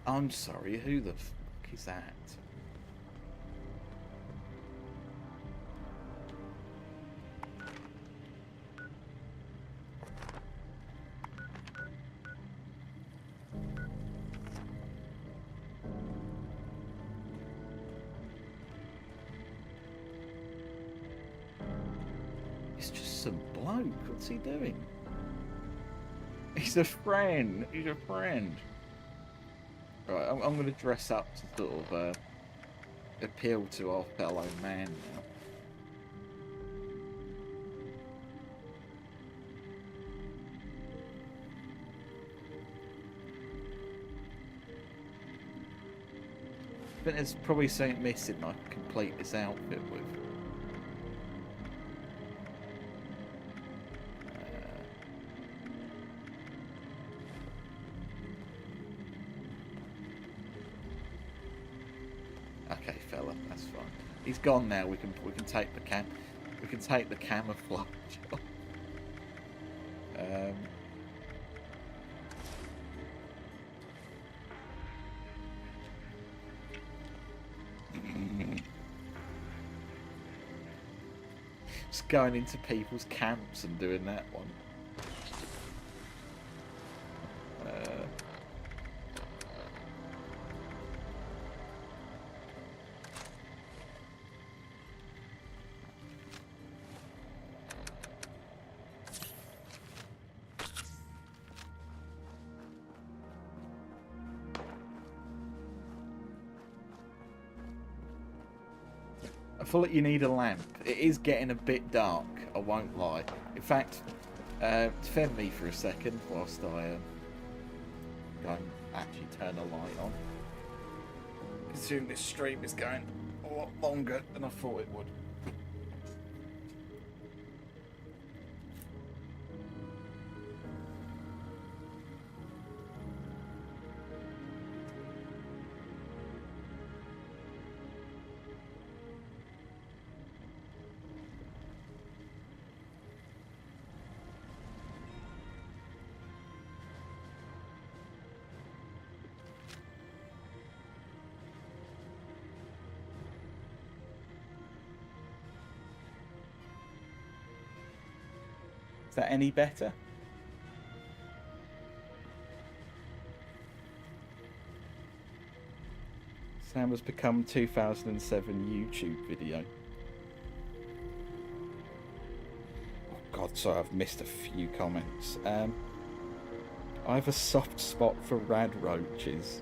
A: I'm sorry, who the fuck is that? What's he doing? He's a friend. He's a friend. Right, I'm going to dress up to sort of appeal to our fellow man now. I think there's probably something missing I can complete this outfit with. He's gone now. We can take the camouflage off. Just going into people's camps and doing that one. I feel like you need a lamp. It is getting a bit dark, I won't lie. In fact, defend me for a second whilst I go and actually turn a light on. Considering this stream is going a lot longer than I thought it would. Is that any better? Sam has become 2007 YouTube video. Oh God, sorry, I've missed a few comments. I have a soft spot for rad roaches.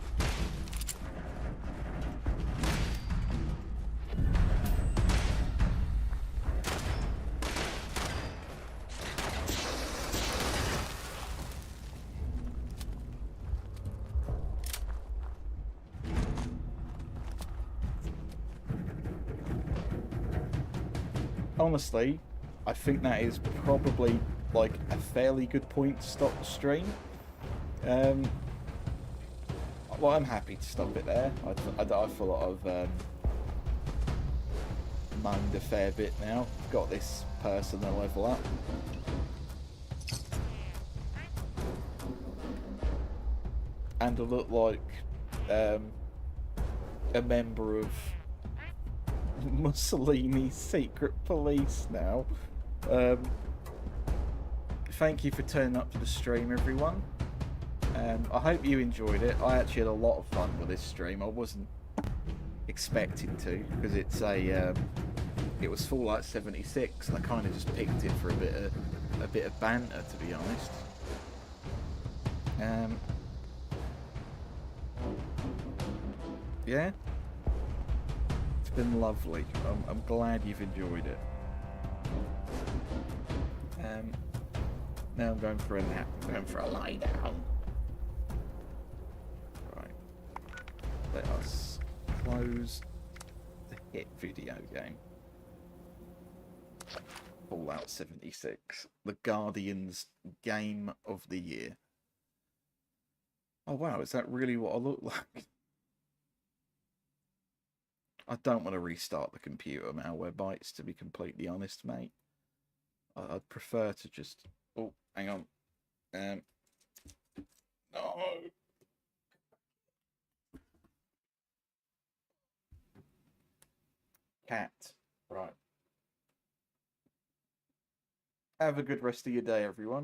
A: honestly, I think that is probably like a fairly good point to stop the stream. Well, I'm happy to stop it there. I feel I've moaned a fair bit now. I've got this person to level up. And I look like a member of Mussolini's secret police now. Thank you for turning up to the stream, everyone. I hope you enjoyed it. I actually had a lot of fun with this stream. I wasn't expecting to, because it's a it was Fallout 76, and I kind of just picked it for a bit of banter, to be honest. Yeah, it's been lovely. I'm glad you've enjoyed it. Now I'm going for a nap. I'm going for a lie down. Right. Let us close the hit video game. Fallout 76, the Guardian's Game of the Year. Oh wow, is that really what I look like? I don't want to restart the computer, Malwarebytes, to be completely honest, mate. I'd prefer to just... Oh, hang on. No! Cat. Right. Have a good rest of your day, everyone.